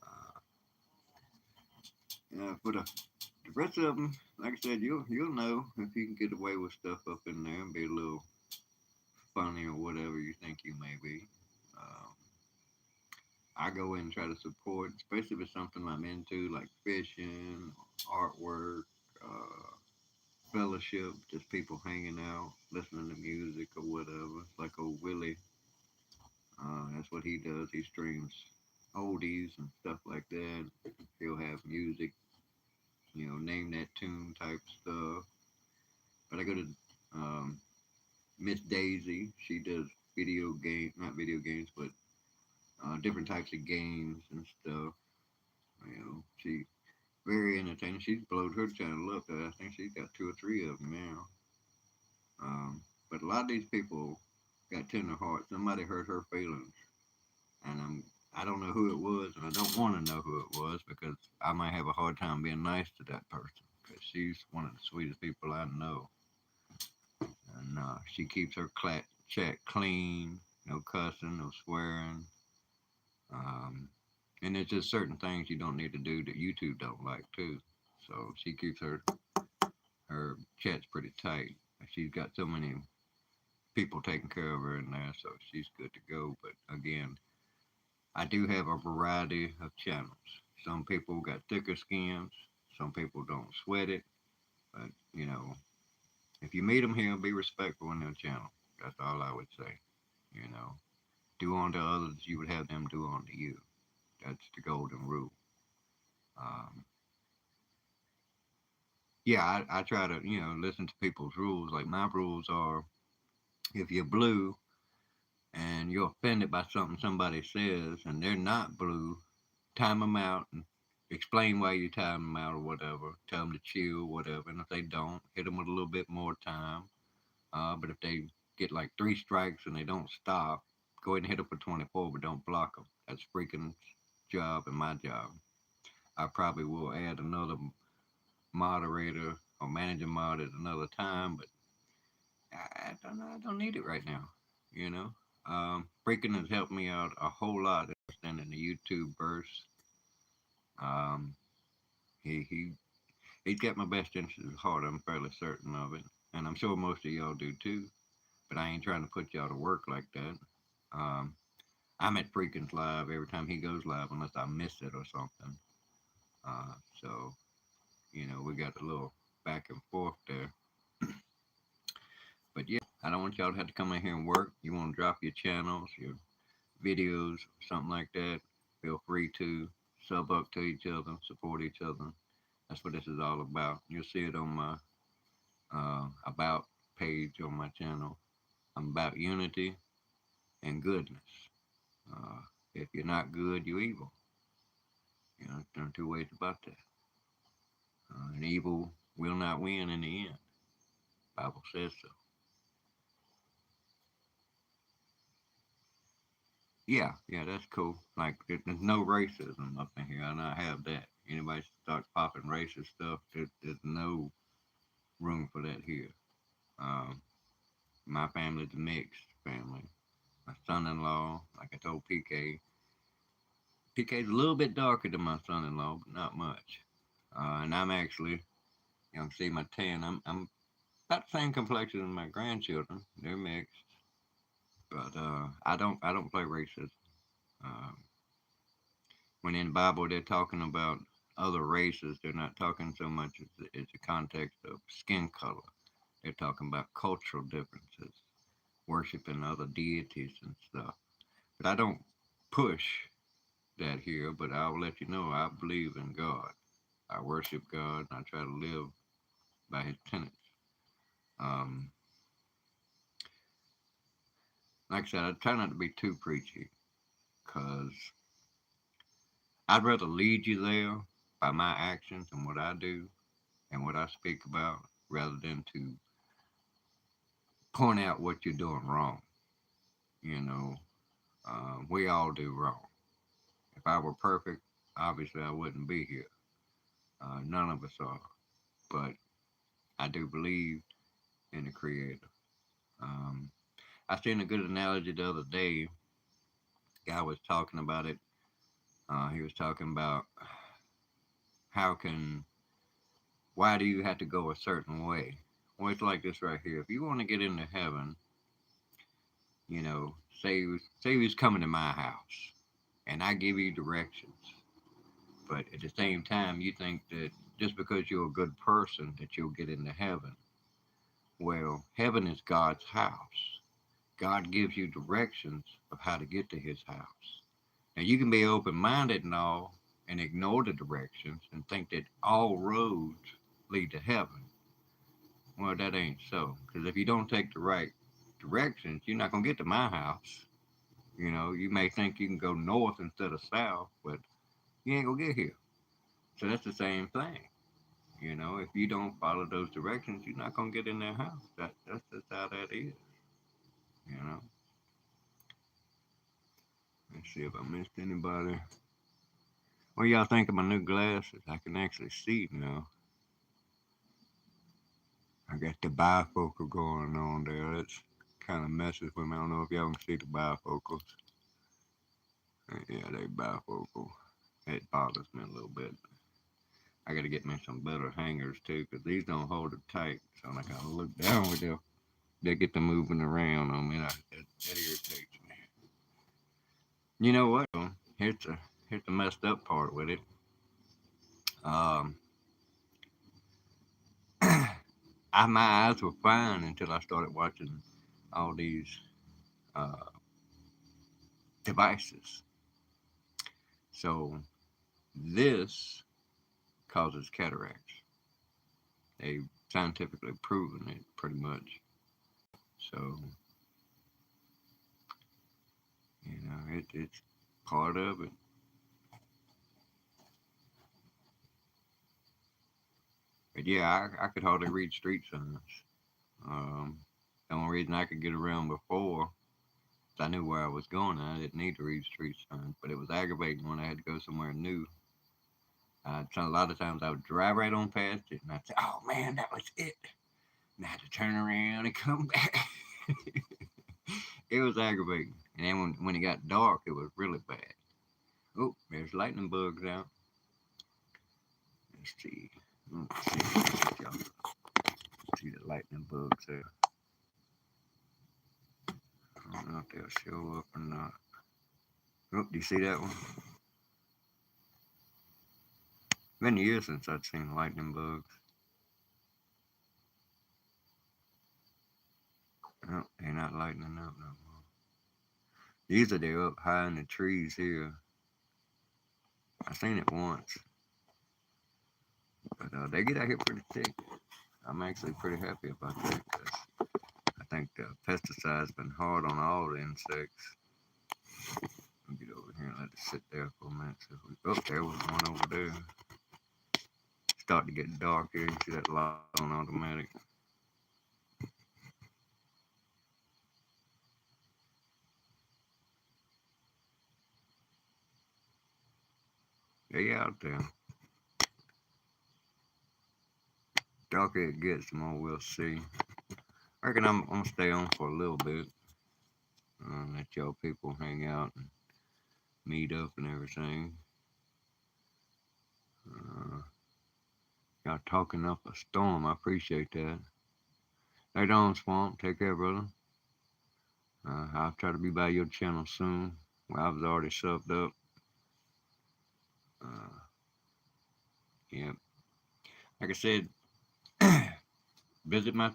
Uh, yeah, for the rest of them, like I said, you'll know if you can get away with stuff up in there and be a little funny or whatever you think you may be. Um, I go in and try to support, especially if it's something I'm into, like fishing, artwork, uh, fellowship, just people hanging out, listening to music or whatever. It's like old Willie. That's what he does. He streams oldies and stuff like that. He'll have music, name that tune type stuff. But I go to um, Miss Daisy. She does not video games, but different types of games and stuff. She very entertaining. She's blowed her channel up. I think she's got 2 or 3 of them now. But a lot of these people got tender hearts. Somebody hurt her feelings, and I don't know who it was, and I don't want to know who it was because I might have a hard time being nice to that person because she's one of the sweetest people I know, and she keeps her chat clean, no cussing, no swearing, um, and there's just certain things you don't need to do that YouTube don't like too. So she keeps her chat's pretty tight. She's got so many people taking care of her in there, so she's good to go. But again, I do have a variety of channels. Some people got thicker skins, some people don't sweat it. But if you meet them here, be respectful in their channel. That's all I would say. You know, do unto others you would have them do unto you. That's the golden rule. Um, yeah, I try to listen to people's rules. Like my rules are, if you're blue and you're offended by something somebody says and they're not blue, time them out and explain why you time them out or whatever. Tell them to chill, whatever. And if they don't, hit them with a little bit more time. But if they get like 3 strikes and they don't stop, go ahead and hit them for 24, but don't block them. That's freaking job and my job. I probably will add another moderator or managing mod at another time, but I don't need it right now. You know, Freaking has helped me out a whole lot understanding the YouTube verse. Um, he he's got my best interest at heart. I'm fairly certain of it, and I'm sure most of y'all do too. But I ain't trying to put y'all to work like that. Um, I'm at Freakin's live every time he goes live, unless I miss it or something. So, we got a little back and forth there. But yeah, I don't want y'all to have to come in here and work. You want to drop your channels, your videos, something like that, feel free to sub up to each other, support each other. That's what this is all about. You'll see it on my about page on my channel. I'm about unity and goodness. Uh, if you're not good, you're evil. There are two ways about that. And evil will not win in the end. Bible says so. Yeah, that's cool. Like, there's no racism up in here, and I have that. Anybody starts popping racist stuff, there's no room for that here. Um, my family's a mixed family. My son-in-law, like I told PK's a little bit darker than my son-in-law, but not much. And I'm actually, see my tan. I'm about the same complexion as my grandchildren. They're mixed, but I don't play racism. Um, when in the Bible they're talking about other races, they're not talking so much as it's a context of skin color. They're talking about cultural differences, worshiping other deities and stuff. But I don't push that here, but I'll let you know I believe in God. I worship God and I try to live by his tenets. Um, like I said, I try not to be too preachy because I'd rather lead you there by my actions and what I do and what I speak about rather than to point out what you're doing wrong. You know, we all do wrong. If I were perfect, obviously I wouldn't be here. None of us are. But I do believe in the Creator. Um, I seen a good analogy the other day. Guy was talking about it. He was talking about how can, why do you have to go a certain way? Well, it's like this right here. If you want to get into heaven, say you was coming to my house, and I give you directions, but at the same time, you think that just because you're a good person that you'll get into heaven. Well, heaven is God's house. God gives you directions of how to get to his house. Now, you can be open minded and all and ignore the directions and think that all roads lead to heaven. Well, that ain't so. Because if you don't take the right directions, you're not going to get to my house. You may think you can go north instead of south, but you ain't going to get here. So that's the same thing. If you don't follow those directions, you're not going to get in their house. That's just how that is. You know. Let's see if I missed anybody. What y'all think of my new glasses? I can actually see now. I got the bifocal going on there. It's kind of messes with me. I don't know if y'all can see the bifocals. Yeah, they bifocal. It bothers me a little bit. I got to get me some better hangers too, because these don't hold it tight. So I gotta look down with them. They get to moving around on me. That irritates me. You know what? Here's the messed up part with it. Um, my eyes were fine until I started watching all these uh, devices. So this causes cataracts. They've scientifically proven it pretty much. So it's part of it. But yeah, I could hardly read street signs. Um, the only reason I could get around before is I knew where I was going and I didn't need to read street signs. But it was aggravating when I had to go somewhere new. So a lot of times I would drive right on past it and I'd say, oh man, that was it. And I had to turn around and come back. It was aggravating. And then when it got dark, it was really bad. Oh, there's lightning bugs out. Let's see. Let's see. Y'all see the lightning bugs there. I don't know if they'll show up or not. Oh, do you see that one? Been years since I've seen lightning bugs. Oh, they're not lightening up no more. Usually they're up high in the trees here. I seen it once, but they get out here pretty thick. I'm actually pretty happy about that because I think the pesticide's been hard on all the insects. I'll get over here and let it sit there for a minute. Oh, there was one over there. Starting to get dark here. You see that light on automatic. They out there. Darker it gets, the more we'll see. I reckon I'm gonna stay on for a little bit. Let y'all people hang out and meet up and everything. Uh, y'all talking up a storm. I appreciate that. Later on, Swamp. Take care, brother. I'll try to be by your channel soon. Well, I was already subbed up. Uh, yeah. Like I said, visit my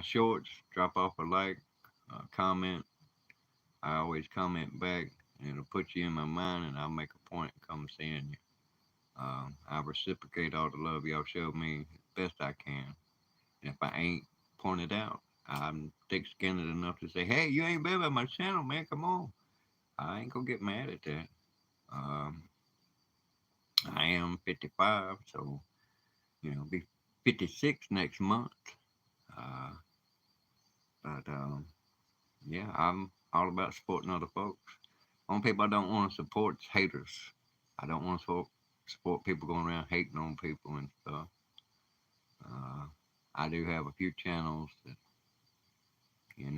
shorts. Drop off a like, comment. I always comment back, and it'll put you in my mind, and I'll make a point of come seeing you. I reciprocate all the love y'all showed me as best I can. And if I ain't pointed out, I'm thick-skinned enough to say, hey, you ain't been by my channel, man. Come on. I ain't gonna get mad at that. Um, I am 55, so, be 56 next month. Uh, but yeah, I'm all about supporting other folks. Only people I don't want to support is haters. I don't want to support people going around hating on people and stuff. Uh, I do have a few channels that, and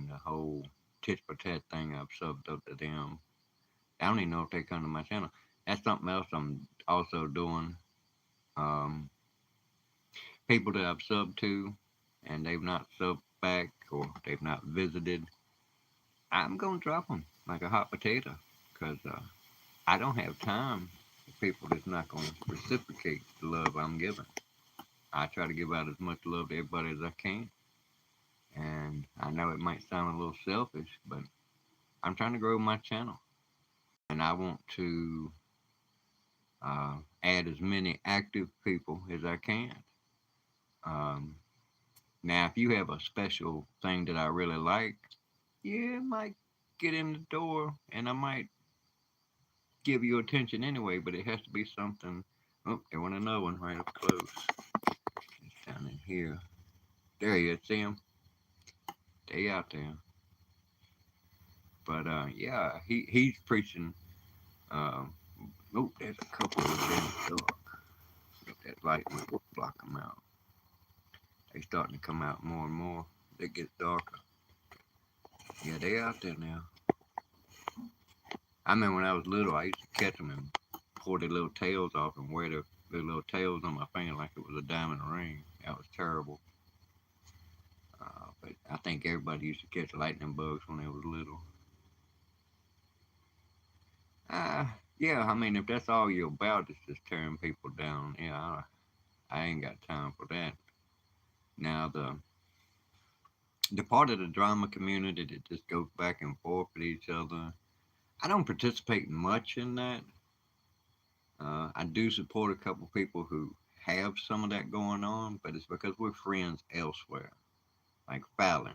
the whole tit for tat thing, I've subbed up to them. I don't even know if they come to my channel. That's something else I'm also doing. Um, People that I've subbed to and they've not subbed back or they've not visited, I'm going to drop them like a hot potato because I don't have time for people that's not going to reciprocate the love I'm giving. I try to give out as much love to everybody as I can. And I know it might sound a little selfish, but I'm trying to grow my channel. And I want to add as many active people as I can. Um, Now, if you have a special thing that I really like, yeah, it might get in the door and I might give you attention anyway, but it has to be something. Oh, there went another one right up close. It's down in here. There he is. See him? They out there. But yeah, he's preaching. Um, oh, there's a couple of them in the dark. If that light will block them out. They starting to come out more and more. They get darker. Yeah, they out there now. I remember when I was little, I used to catch them and pull their little tails off and wear their little tails on my finger like it was a diamond ring. That was terrible. But I think everybody used to catch lightning bugs when they was little. Yeah, I mean, if that's all you're about is just tearing people down, yeah, I ain't got time for that. Now, the part of the drama community that just goes back and forth with each other, I don't participate much in that. I do support a couple people who have some of that going on, but it's because we're friends elsewhere. Like Fallon,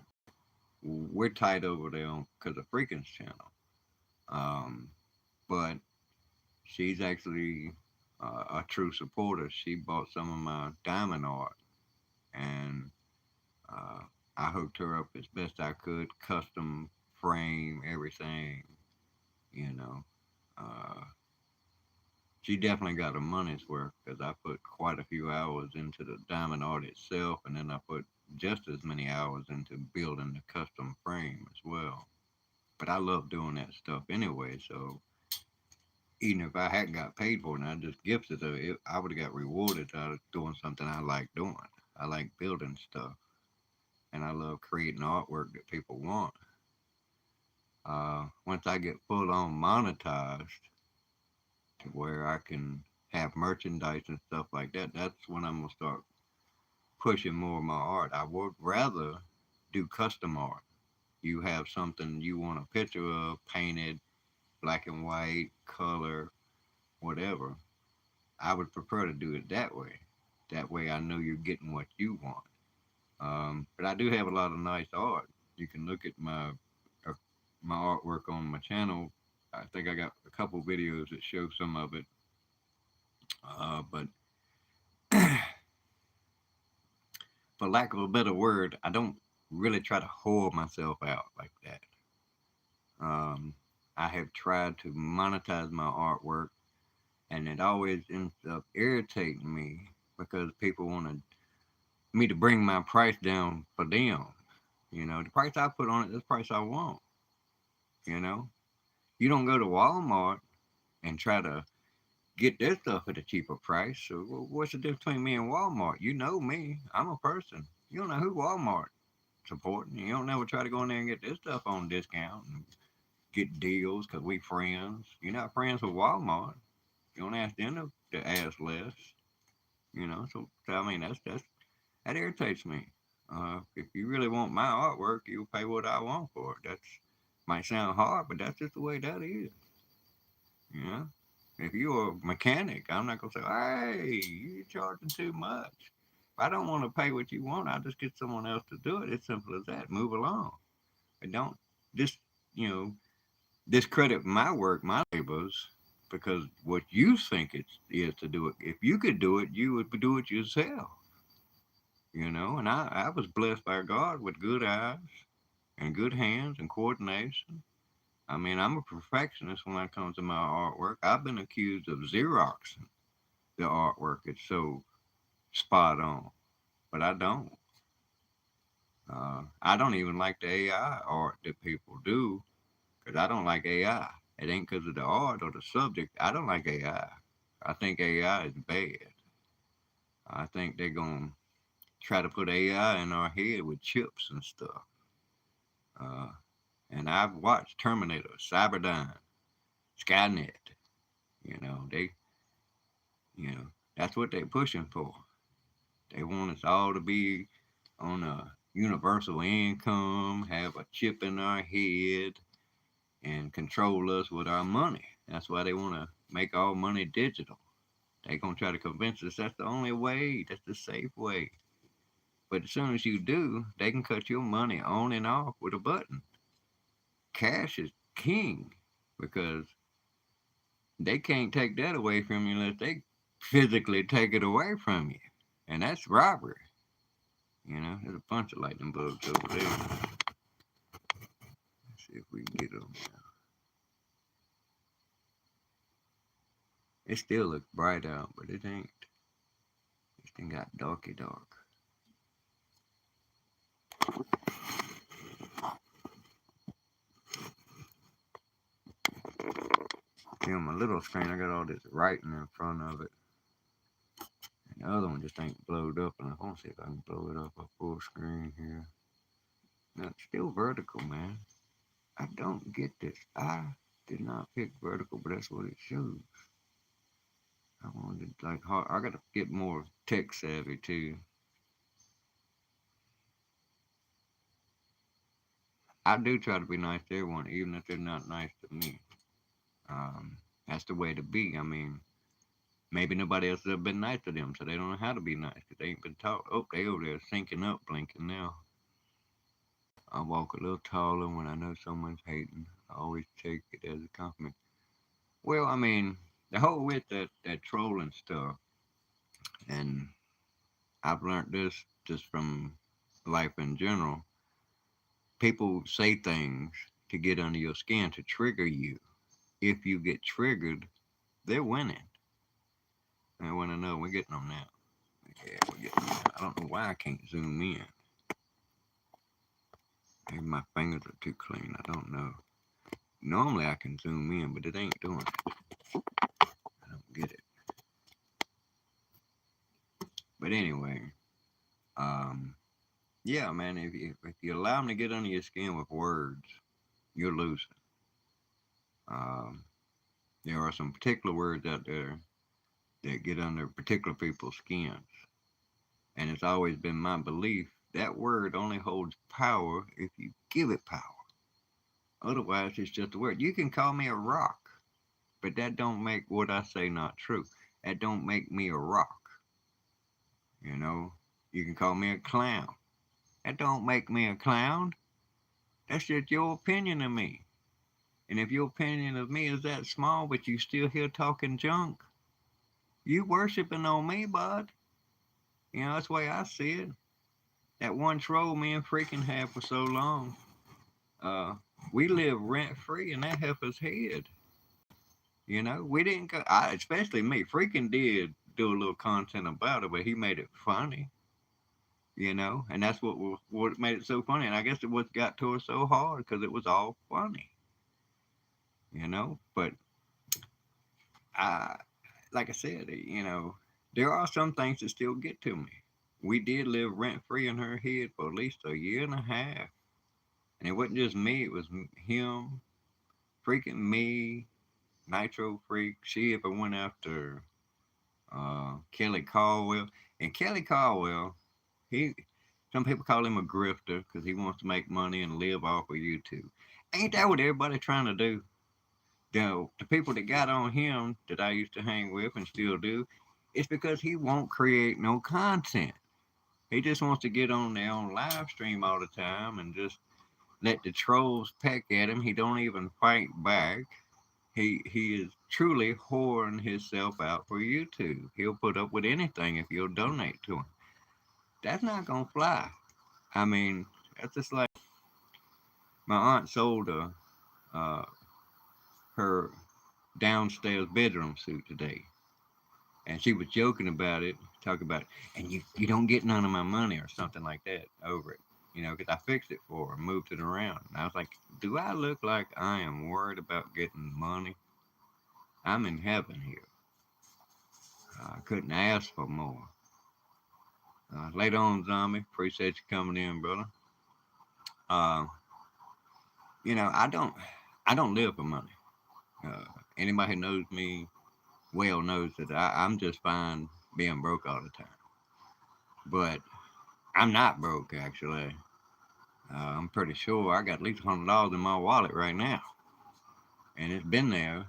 we're tight over there because of Freakin's channel. Um, but she's actually a true supporter. She bought some of my diamond art, and uh, I hooked her up as best I could, custom frame everything. You know, uh, she definitely got her money's worth because I put quite a few hours into the diamond art itself, and then I put just as many hours into building the custom frame as well. But I love doing that stuff anyway, so even if I hadn't got paid for it and I just gifted it, I would have got rewarded out of doing something I like doing. I like building stuff, and I love creating artwork that people want. Once I get full on monetized to where I can have merchandise and stuff like that, that's when I'm gonna start pushing more of my art. I would rather do custom art. You have something you want a picture of, painted, black and white, color, whatever. I would prefer to do it that way. That way I know you're getting what you want. But I do have a lot of nice art. You can look at uh, my artwork on my channel. I think I got a couple videos that show some of it. But for lack of a better word, I don't really try to whore myself out like that. Um, I have tried to monetize my artwork, and it always ends up irritating me because people want me to bring my price down for them. You know, the price I put on it, that's the price I want. You know, you don't go to Walmart and try to get their stuff at a cheaper price. So what's the difference between me and Walmart? You know me, I'm a person. You don't know who Walmart supporting. You don't never try to go in there and get this stuff on discount and get deals because we friends. You're not friends with Walmart. You don't ask them to ask less. You know, so I mean that irritates me. If you really want my artwork, you'll pay what I want for it. That's might sound hard, but that's just the way that is. You know, if you're a mechanic, I'm not gonna say, "Hey, you're charging too much." If I don't want to pay what you want, I'll just get someone else to do it. It's simple as that. Move along. But don't just you know discredit my work, my labors, because what you think it is to do it. If you could do it, you would do it yourself. You know, and I was blessed by God with good eyes and good hands and coordination. I mean, I'm a perfectionist when it comes to my artwork. I've been accused of Xeroxing the artwork. It's so spot on, but I don't. I don't even like the AI art that people do because I don't like AI. It ain't because of the art or the subject. I don't like AI. I think AI is bad. I think they're going to try to put AI in our head with chips and stuff. Uh, and I've watched Terminator, Cyberdyne, Skynet. You know, you know, that's what they're pushing for. They want us all to be on a universal income, have a chip in our head, and control us with our money. That's why they want to make all money digital. They're going to try to convince us that's the only way, that's the safe way. But as soon as you do, they can cut your money on and off with a button. Cash is king because they can't take that away from you unless they physically take it away from you. And that's robbery. You know, there's a bunch of lightning bugs over there. Let's see if we can get them. It still looks bright out, but it ain't. This thing got darky dark. See, on my little screen, I got all this writing in front of it. And the other one just ain't blowed up. And I want to see if I can blow it up a full screen here. No, it's still vertical, man. I don't get this. I did not pick vertical, but that's what it shows. I wanted like hard. I gotta get more tech savvy too. I do try to be nice to everyone, even if they're not nice to me. That's the way to be. I mean, maybe nobody else has ever been nice to them, so they don't know how to be nice because they ain't been taught. Oh, they over there syncing up, blinking now. I walk a little taller when I know someone's hating. I always take it as a compliment. Well, I mean, the whole with that trolling stuff, and I've learned this just from life in general. People say things to get under your skin to trigger you. If you get triggered, they're winning. I want to know. We're getting them now. Yeah, we're getting them now. I don't know why I can't zoom in. Maybe my fingers are too clean. I don't know. Normally I can zoom in, but it ain't doing it. I don't get it. But anyway, yeah, man. If you allow them to get under your skin with words, you're losing. Um, there are some particular words out there that get under particular people's skins. And it's always been my belief that word only holds power if you give it power. Otherwise, it's just a word. You can call me a rock, but that don't make what I say not true. That don't make me a rock. You know, you can call me a clown. That don't make me a clown. That's just your opinion of me. And if your opinion of me is that small, but you still here talking junk, you worshiping on me, bud. You know, that's the way I see it. That one troll me and freaking had for so long. Uh, we live rent free in that heifer's head. You know, we didn't go, especially me. Freaking did do a little content about it, but he made it funny. You know, and that's what made it so funny. And I guess it what got to us so hard because it was all funny. You know, but I, like I said, you know, there are some things that still get to me. We did live rent free in her head for at least a year and a half, and it wasn't just me; it was him, freaking me, Nitro Freak. She even went after Kelly Caldwell, and Kelly Caldwell, he. Some people call him a grifter because he wants to make money and live off of YouTube. Ain't that what everybody trying to do? The people that got on him that I used to hang with and still do, it's because he won't create no content. He just wants to get on there on live stream all the time and just let the trolls peck at him. He don't even fight back. He is truly whoring himself out for YouTube. He'll put up with anything if you'll donate to him. That's not gonna fly. I mean, that's just like my aunt sold uh, her downstairs bedroom suit today, and she was joking about it, talking about, and you don't get none of my money or something like that over it, you know, because I fixed it for her, moved it around. And I was like, do I look like I am worried about getting money? I'm in heaven here. I couldn't ask for more. Later on, Zombie, appreciate you coming in, brother. Uh, you know, I don't live for money. Uh, Anybody who knows me well knows that I'm just fine being broke all the time. But I'm not broke actually. I'm pretty sure I got at least $100 in my wallet right now, and it's been there.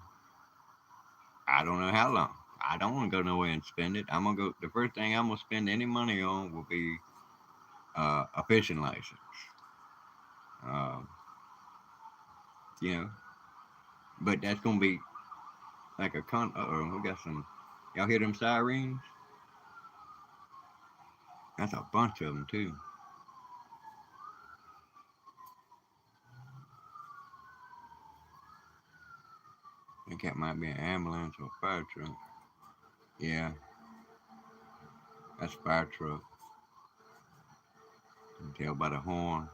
I don't know how long. I don't want to go nowhere and spend it. I'm gonna go. The first thing I'm gonna spend any money on will be a fishing license. Uh, you know, but that's gonna be like a con. Oh, we got some. Y'all hear them sirens? That's a bunch of them too. I think that might be an ambulance or a fire truck. Yeah, that's a fire truck. You can tell by the horn.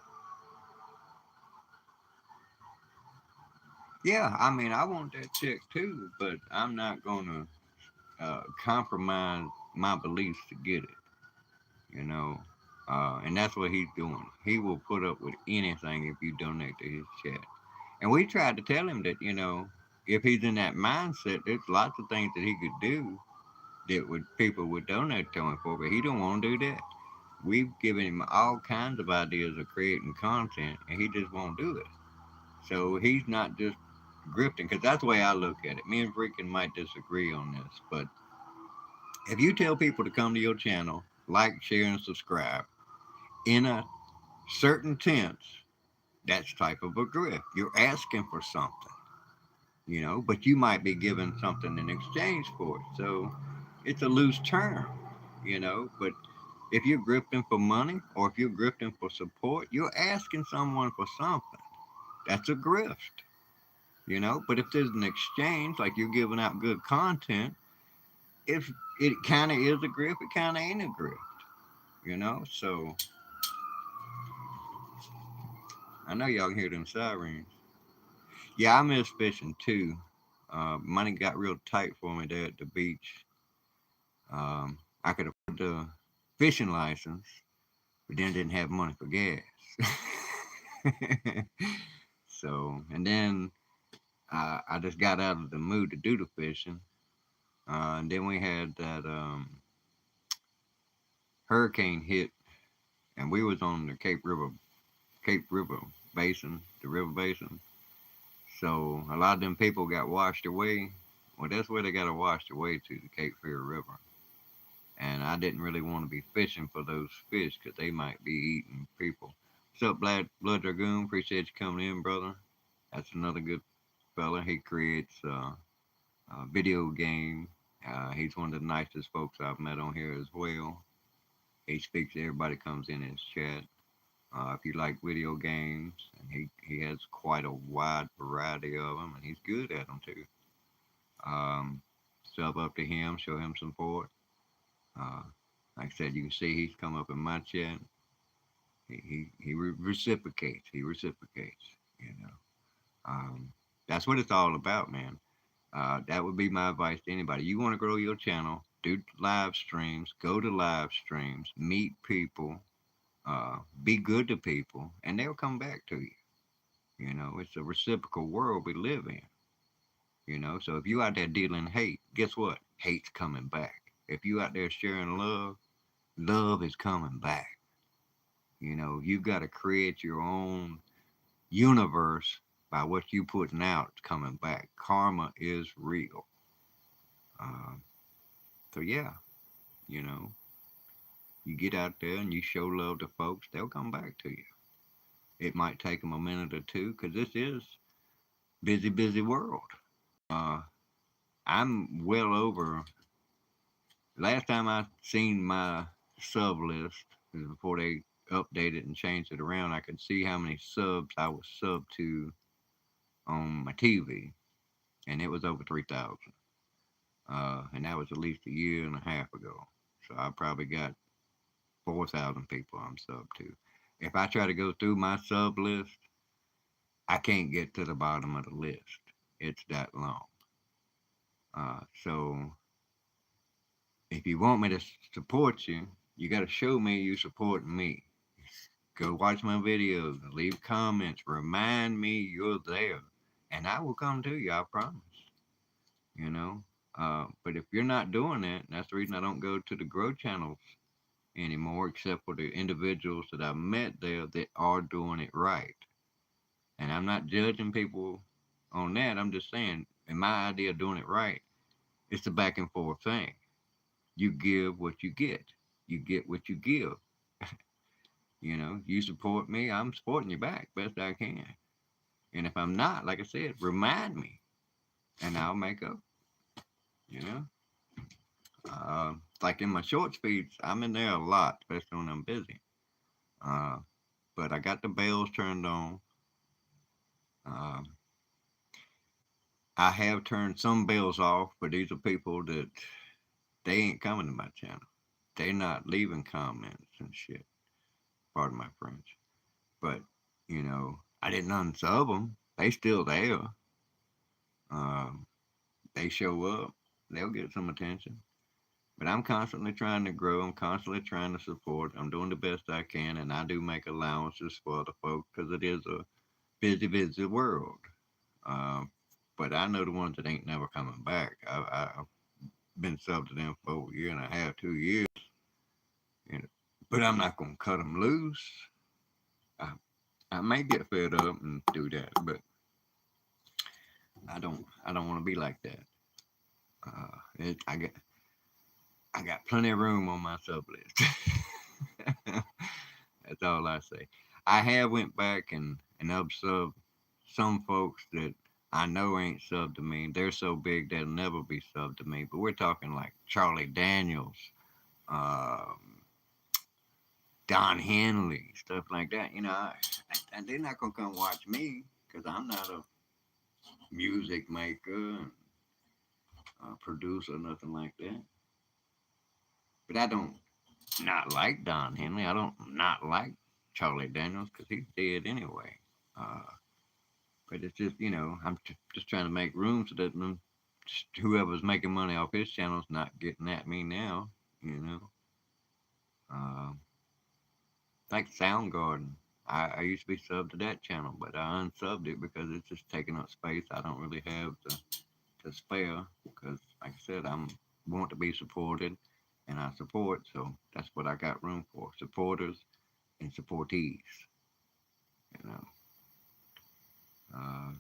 Yeah, I mean, I want that check too, but I'm not gonna compromise my beliefs to get it. You know, and that's what he's doing. He will put up with anything if you donate to his chat. And we tried to tell him that, you know, if he's in that mindset, there's lots of things that he could do that would people would donate to him for, but he don't want to do that. We've given him all kinds of ideas of creating content, and he just won't do it. So he's not just grifting, because that's the way I look at it. Me and Freaking might disagree on this, but if you tell people to come to your channel, like, share, and subscribe in a certain tense, that's type of a grift. You're asking for something, you know, but you might be given something in exchange for it. So it's a loose term, you know, but if you're grifting for money or if you're grifting for support, you're asking someone for something. That's a grift, you know. But if there's an exchange, like you're giving out good content, if it kind of is a grift, it kind of ain't a grift, you know. So I know y'all can hear them sirens. Yeah, I miss fishing too. Money got real tight for me there at the beach. I could afford the fishing license, but then didn't have money for gas. So, and then I just got out of the mood to do the fishing. And then we had that hurricane hit, and we was on the Cape River Basin, the river basin. So a lot of them people got washed away. Well, that's where they got washed away to, the Cape Fear River. And I didn't really want to be fishing for those fish because they might be eating people. What's up, Blood Dragoon? Appreciate you coming in, brother. That's another good fella. He creates video game. He's one of the nicest folks I've met on here as well. He speaks to everybody comes in his chat. If you like video games, and he has quite a wide variety of them, and he's good at them too. Um, Sub up to him, show him support. Uh, like I said, you can see he's come up in my chat. He reciprocates. He reciprocates. You know, that's what it's all about, man. That would be my advice to anybody. You want to grow your channel, do live streams, go to live streams, meet people, be good to people, and they'll come back to you. You know, it's a reciprocal world we live in. You know, so if you out there dealing hate, guess what? Hate's coming back. If you out there sharing love, love is coming back. You know, you got to create your own universe by what you putting out. It's coming back. Karma is real. Uh, so yeah, you know, you get out there and you show love to folks, they'll come back to you. It might take them a minute or two because this is busy, busy world. Uh, I'm well over. Last time I seen my sub list is before they updated and changed it around. I could see how many subs I was sub to on my TV, and it was over 3,000. And that was at least a year and a half ago. So I probably got 4,000 people I'm sub to. If I try to go through my sub list, I can't get to the bottom of the list. It's that long. So if you want me to support you, you got to show me you supporting me. Go watch my videos, leave comments, remind me you're there, and I will come to you. I promise. You know. But if you're not doing that, that's the reason I don't go to the grow channels anymore, except for the individuals that I met there that are doing it right. And I'm not judging people on that. I'm just saying, in my idea of doing it right, it's a back and forth thing. You give what you get. You get what you give. You know, you support me, I'm supporting you back best I can. And if I'm not, like I said, remind me, and I'll make up. You know, like in my short speeds, I'm in there a lot, especially when I'm busy. Uh, but I got the bells turned on. Uh, I have turned some bells off, but these are people that they ain't coming to my channel. They're not leaving comments and shit. Pardon my French. But, you know, I didn't unsub them. They still there. Um, they show up. They'll get some attention. But I'm constantly trying to grow. I'm constantly trying to support. I'm doing the best I can, and I do make allowances for other folks because it is a busy, busy world. Um, but I know the ones that ain't never coming back. I've been subbed to them for a year and a half, 2 years. You know, but I'm not gonna cut them loose. I, I may get fed up and do that, but I don't. I don't want to be like that. I got plenty of room on my sub list. That's all I say. I have went back and upsubbed some folks that I know ain't subbed to me. They're so big they'll never be subbed to me. But we're talking like Charlie Daniels, um, Don Henley, stuff like that. You know, and they're not gonna come watch me because I'm not a music maker, producer, nothing like that. But I don't not like Don Henley. I don't not like Charlie Daniels because he's dead anyway. Uh, but it's just, you know, just trying to make room so that whoever's making money off his channel is not getting at me now, you know. Uh, like Soundgarden. I used to be subbed to that channel, but I unsubbed it because it's just taking up space. I don't really have to spare because, like I said, I'm want to be supported, and I support. So that's what I got room for: supporters and supportees. You know, uh,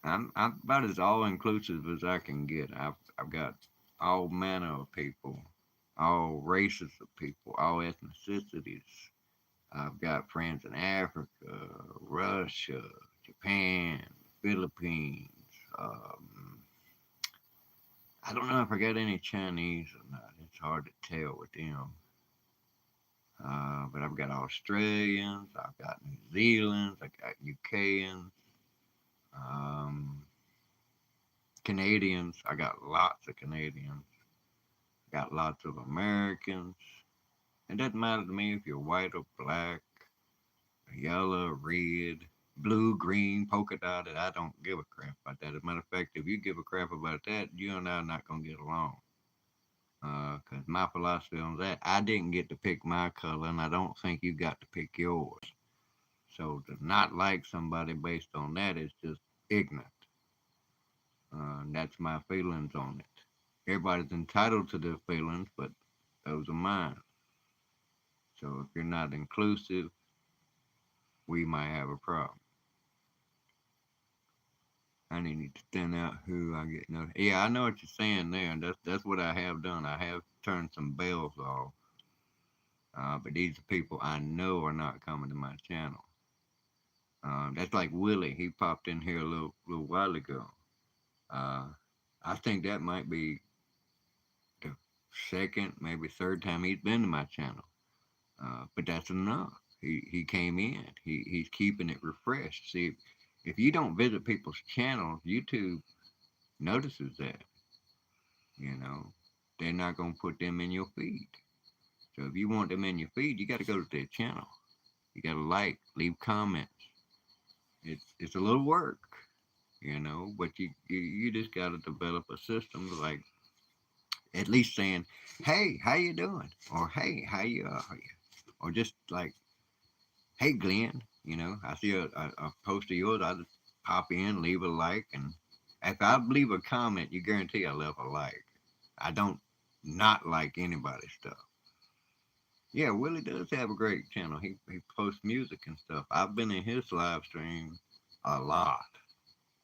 I'm about as all inclusive as I can get. I've got all manner of people, all races of people, all ethnicities. I've got friends in Africa, Russia, Japan, Philippines. Um, I don't know if I got any Chinese or not. It's hard to tell with them. But I've got Australians, I've got New Zealanders, I got UKans, um, Canadians. I got lots of Canadians. I got lots of Americans. It doesn't matter to me if you're white or black, yellow, red, blue, green, polka dotted. I don't give a crap about that. As a matter of fact, if you give a crap about that, you and I are not going to get along. Because my philosophy on that, I didn't get to pick my color, and I don't think you got to pick yours. So to not like somebody based on that is just ignorant. And that's my feelings on it. Everybody's entitled to their feelings, but those are mine. So if you're not inclusive, we might have a problem. I need to stand out who I get no. Yeah, I know what you're saying there, and that's what I have done. I have turned some bells off, but these are people I know are not coming to my channel. That's like Willie. He popped in here a little while ago. Uh, I think that might be the second, maybe third time he's been to my channel. But that's enough. He came in. He's keeping it refreshed. See, if you don't visit people's channels, YouTube notices that. You know, they're not gonna put them in your feed. So if you want them in your feed, you got to go to their channel. You got to like, leave comments. It's a little work, but you just got to develop a system like at least saying, "Hey, how you doing?" or "Hey, how you are?" or just like, "Hey, Glenn." I see a post of yours. I just pop in, leave a like, and if I leave a comment, you guarantee I left a like. I don't not like anybody's stuff. Yeah, Willie does have a great channel. He posts music and stuff. I've been in his live stream a lot.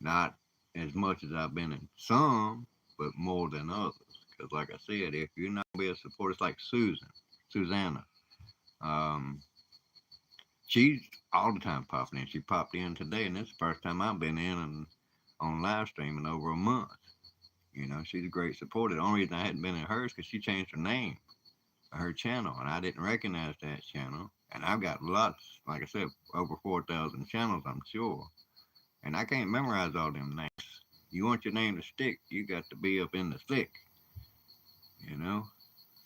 Not as much as I've been in some, but more than others. Because like I said, if you're not be a supporter, it's like Susanna. Um, she's all the time popping in. She popped in today, and it's the first time I've been in and on live stream in over a month. She's a great supporter. The only reason I hadn't been in hers because she changed her name, her channel, and I didn't recognize that channel. And I've got lots, like I said, over 4,000 channels, I'm sure. And I can't memorize all them names. You want your name to stick, you got to be up in the thick, you know.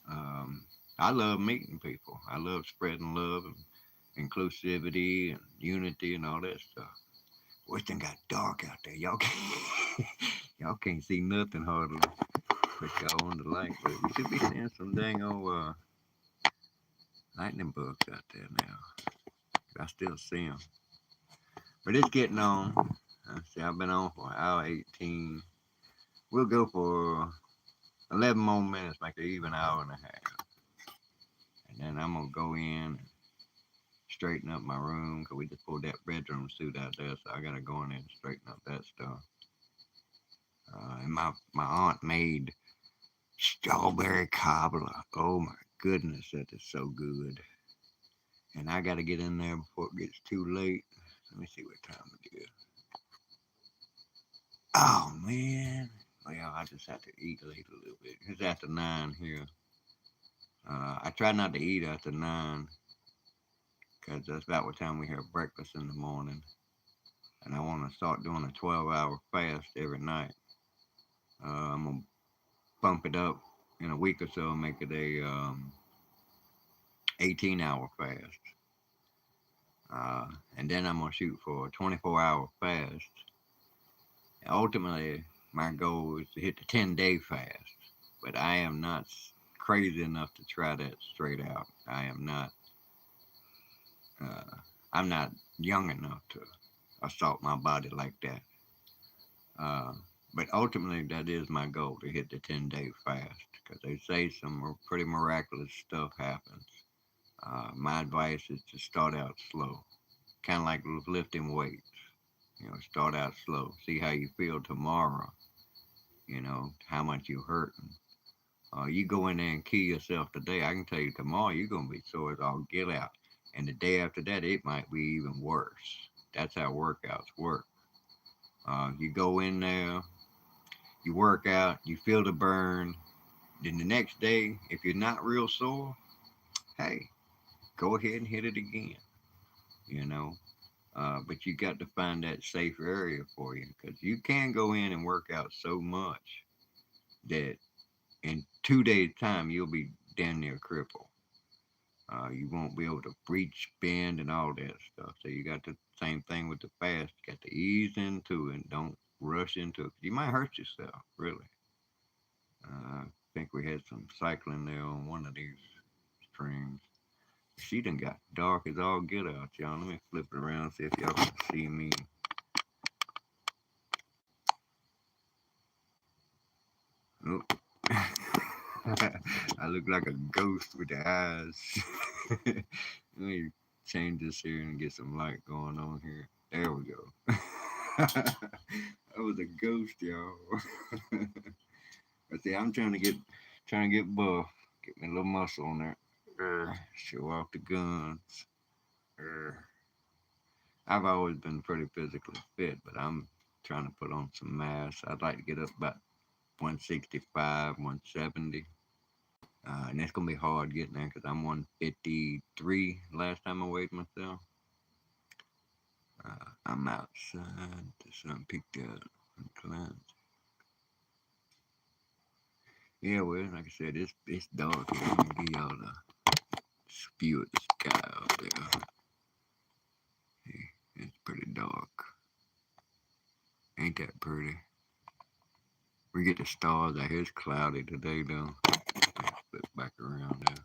Um, I love meeting people. I love spreading love and inclusivity and unity and all that stuff. Well, it done got dark out there. Y'all can't, y'all can't see nothing hardly. But y'all on the light, but we should be seeing some dang old lightning bugs out there now. I still see them. But it's getting on. See, I've been on for an hour 18. We'll go for 11 more minutes, make it even hour and a half. And then I'm going to go in and straighten up my room because we just pulled that bedroom suit out there. So I got to go in there and straighten up that stuff. And my aunt made strawberry cobbler. Oh my goodness, that is so good. And I got to get in there before it gets too late. Let me see what time it is. Oh man. Well, I just have to eat late a little bit. It's after 9 here. I try not to eat after 9 because that's about what time we have breakfast in the morning. And I want to start doing a 12-hour fast every night. I'm going to bump it up in a week or so and make it a 18-hour fast. And then I'm going to shoot for a 24-hour fast. And ultimately, my goal is to hit the 10-day fast. But I am not crazy enough to try that straight out. I am not. Uh, I'm not young enough to assault my body like that. Uh, but ultimately, that is my goal to hit the 10-day fast because they say some pretty miraculous stuff happens. My advice is to start out slow, kind of like lifting weights. Start out slow, see how you feel tomorrow, how much you hurting. You go in there and kill yourself today, I can tell you tomorrow you're going to be sore as all get out. And the day after that, it might be even worse. That's how workouts work. You go in there, you work out, you feel the burn. Then the next day, if you're not real sore, hey, go ahead and hit it again, you know. But you got to find that safe area for you because you can go in and work out so much that in 2 days' time, you'll be damn near crippled. You won't be able to reach, bend, and all that stuff. So you got the same thing with the fast. You got to ease into it. Don't rush into it. You might hurt yourself, really. I think we had some cycling there on one of these streams. She done got dark as all get out, y'all. Let me flip it around, see if y'all can see me. Oh. I look like a ghost with the eyes. Let me change this here and get some light going on here. There we go. I was a ghost, y'all. But see, I'm trying to get buff, get me a little muscle on there. Show off the guns. Uh, I've always been pretty physically fit, but I'm trying to put on some mass. I'd like to get up about 165, 170. And it's gonna be hard getting there because I'm 153 last time I weighed myself. I'm outside. The sun peeked out from the clouds. Yeah, well, like I said, it's dark here. I'm gonna give y'all the view of the sky out there. Hey, it's pretty dark. Ain't that pretty? We get the stars out here. It's cloudy today, though. Flip back around there.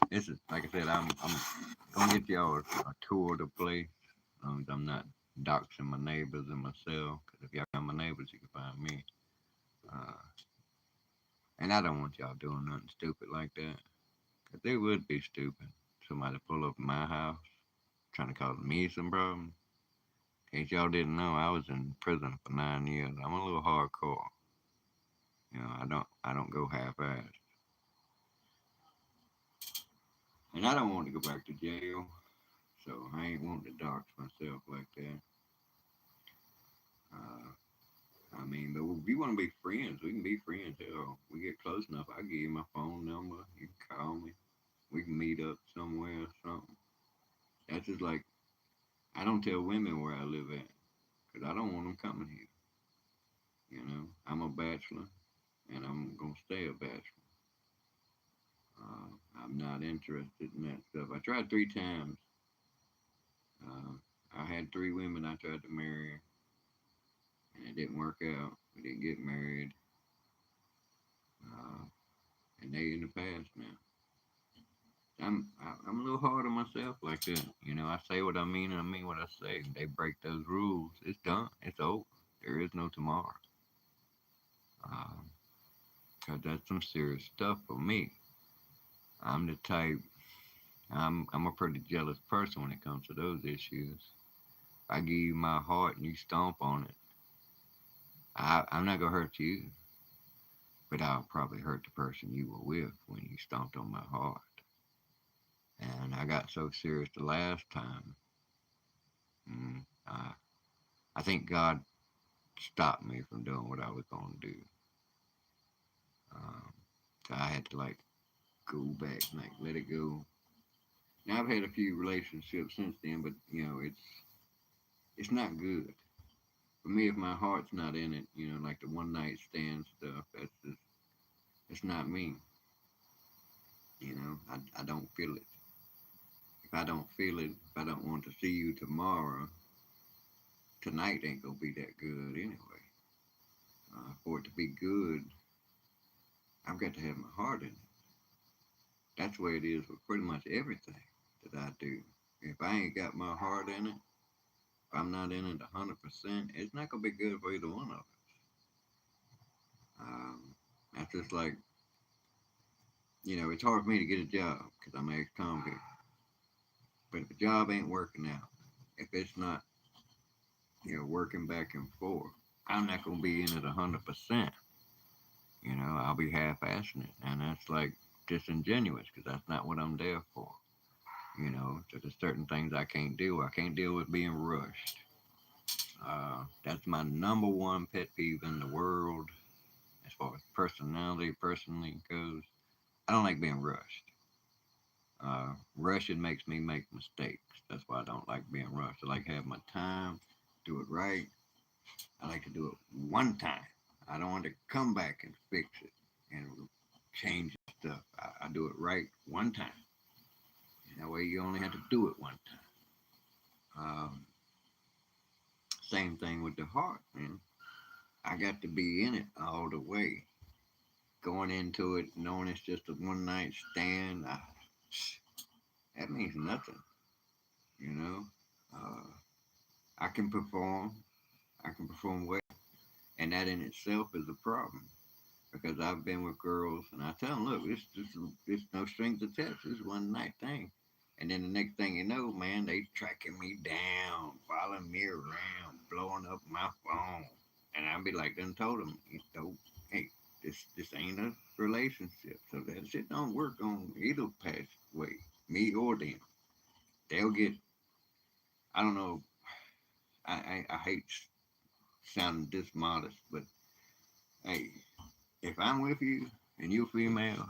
This is, like I said, I'm gonna get y'all a tour of the place. As long as I'm not doxing my neighbors and myself. Because if y'all find my neighbors, you can find me. Uh, and I don't want y'all doing nothing stupid like that. Because they would be stupid. Somebody pull up my house trying to cause me some problems. In case y'all didn't know, I was in prison for 9 years. I'm a little hardcore. I don't go half-assed. And I don't want to go back to jail. So I ain't wanting to dox myself like that. Uh, I mean, but if you want to be friends, we can be friends. Hell, we get close enough, I'll give you my phone number. You can call me. We can meet up somewhere or something. That's just like, I don't tell women where I live at because I don't want them coming here. I'm a bachelor and I'm going to stay a bachelor. I'm not interested in that stuff. I tried 3 times. Uh, I had 3 women I tried to marry and it didn't work out. We didn't get married. Uh, and they in the past now. I'm a little hard on myself like that. I say what I mean and I mean what I say. They break those rules. It's done. It's over. There is no tomorrow. Um, 'Cause that's some serious stuff for me. I'm the type. I'm a pretty jealous person when it comes to those issues. If I give you my heart and you stomp on it, I'm not gonna hurt you, but I'll probably hurt the person you were with when you stomped on my heart. And I got so serious the last time. Mm, I, I think God stopped me from doing what I was gonna do. Um, so I had to like go back, like let it go. Now I've had a few relationships since then, but it's not good for me if my heart's not in it. Like the one night stand stuff. It's not me. I don't feel it. If I don't feel it, if I don't want to see you tomorrow, tonight ain't gonna be that good anyway. For it to be good, I've got to have my heart in it. That's the way it is with pretty much everything that I do. If I ain't got my heart in it, if I'm not in it 100%, it's not gonna be good for either one of us. That's just like, it's hard for me to get a job because I'm an ex-convict. But if a job ain't working out, if it's not, working back and forth, I'm not gonna be in it 100%. I'll be half-assing it, and that's like disingenuous because that's not what I'm there for. So there's certain things I can't do. I can't deal with being rushed. That's my number one pet peeve in the world as far as personally goes. I don't like being rushed. Rushing makes me make mistakes. That's why I don't like being rushed. I like to have my time, do it right. I like to do it one time. I don't want to come back and fix it and change stuff. I do it right one time. And that way you only have to do it one time. Same thing with the heart, man. I got to be in it all the way. Going into it knowing it's just a one night stand, that means nothing, you know. Uh, I can perform, I can perform well, and that in itself is a problem because I've been with girls and I tell them, look, this no strings attached. This is one night thing, and then the next thing you know, man, they tracking me down, following me around, blowing up my phone, and I'll be like, done told them, hey, this ain't a relationship, so that shit don't work on either pathway, me or them. They'll get, I don't know, I hate sounding this modest, but hey, if I'm with you and you're female,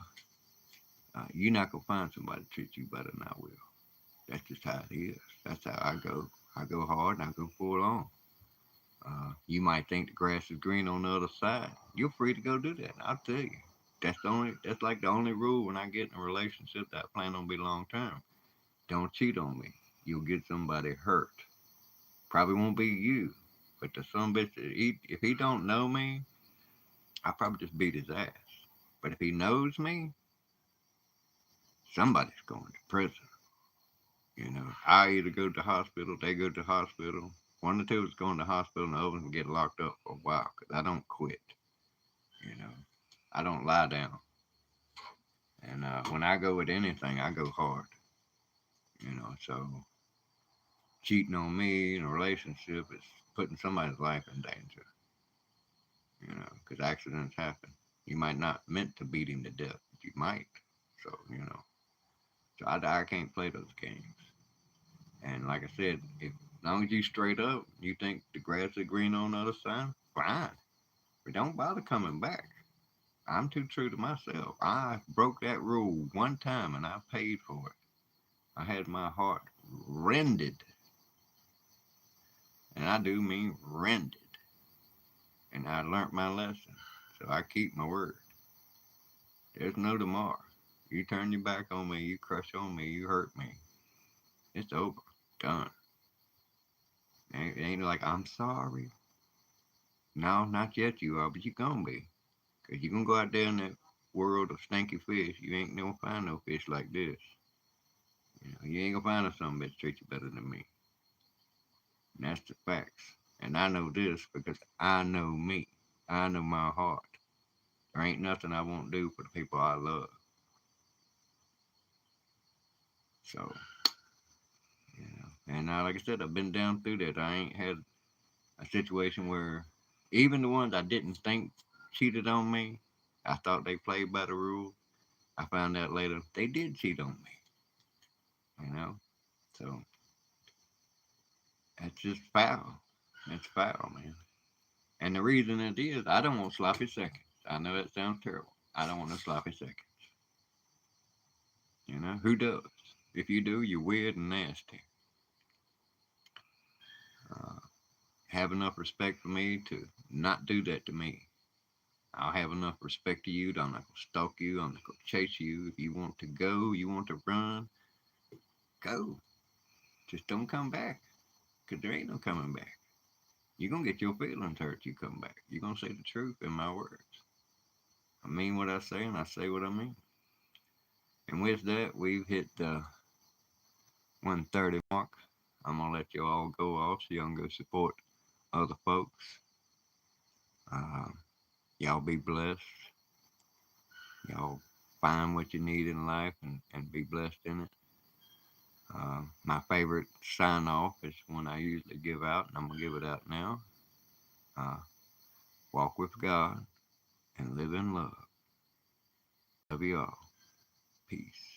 you're not gonna find somebody to treat you better than I will. That's just how it is. That's how I go. I go hard and I go full on. You might think the grass is green on the other side. You're free to go do that. I'll tell you. That's like the only rule when I get in a relationship that I plan on be long term. Don't cheat on me. You'll get somebody hurt. Probably won't be you. But the some bitch, if he don't know me, I probably just beat his ass. But if he knows me, somebody's going to prison. I either go to the hospital, they go to the hospital. One of the two is going to the hospital, and the other one get locked up for a while because I don't quit. You know, I don't lie down. And when I go with anything, I go hard. So cheating on me in a relationship is putting somebody's life in danger. Because accidents happen. You might not meant to beat him to death, but you might. So I can't play those games. And like I said, if as long as you straight up, you think the grass is green on the other side, fine. But don't bother coming back. I'm too true to myself. I broke that rule one time and I paid for it. I had my heart rended, and I do mean rended. And I learned my lesson, so I keep my word. There's no tomorrow. You turn your back on me, you crush on me, you hurt me. It's over. Done. It ain't like, I'm sorry. No, not yet you are, but you gonna be. Because you gonna go out there in that world of stinky fish. You ain't gonna find no fish like this. You ain't gonna find a some bitch treat you better than me. And that's the facts. And I know this because I know me. I know my heart. There ain't nothing I won't do for the people I love. So, And like I said, I've been down through that. I ain't had a situation where even the ones I didn't think cheated on me, I thought they played by the rules. I found out later they did cheat on me. So that's just foul. That's foul, man. And the reason it is, I don't want sloppy seconds. I know that sounds terrible. I don't want no sloppy seconds. Who does? If you do, you're weird and nasty. Uh, have enough respect for me to not do that to me. I'll have enough respect to you that I'm not going to stalk you. I'm not going to chase you. If you want to go, you want to run, go. Just don't come back because there ain't no coming back. You're going to get your feelings hurt. You come back. You're going to say the truth in my words. I mean what I say and I say what I mean. And with that, we've hit the 1:30 mark. I'm gonna let you all go off so y'all can go support other folks. Uh, y'all be blessed. Y'all find what you need in life and be blessed in it. My favorite sign off is one I usually give out, and I'm gonna give it out now. Uh, walk with God and live in love. Love you all. Peace.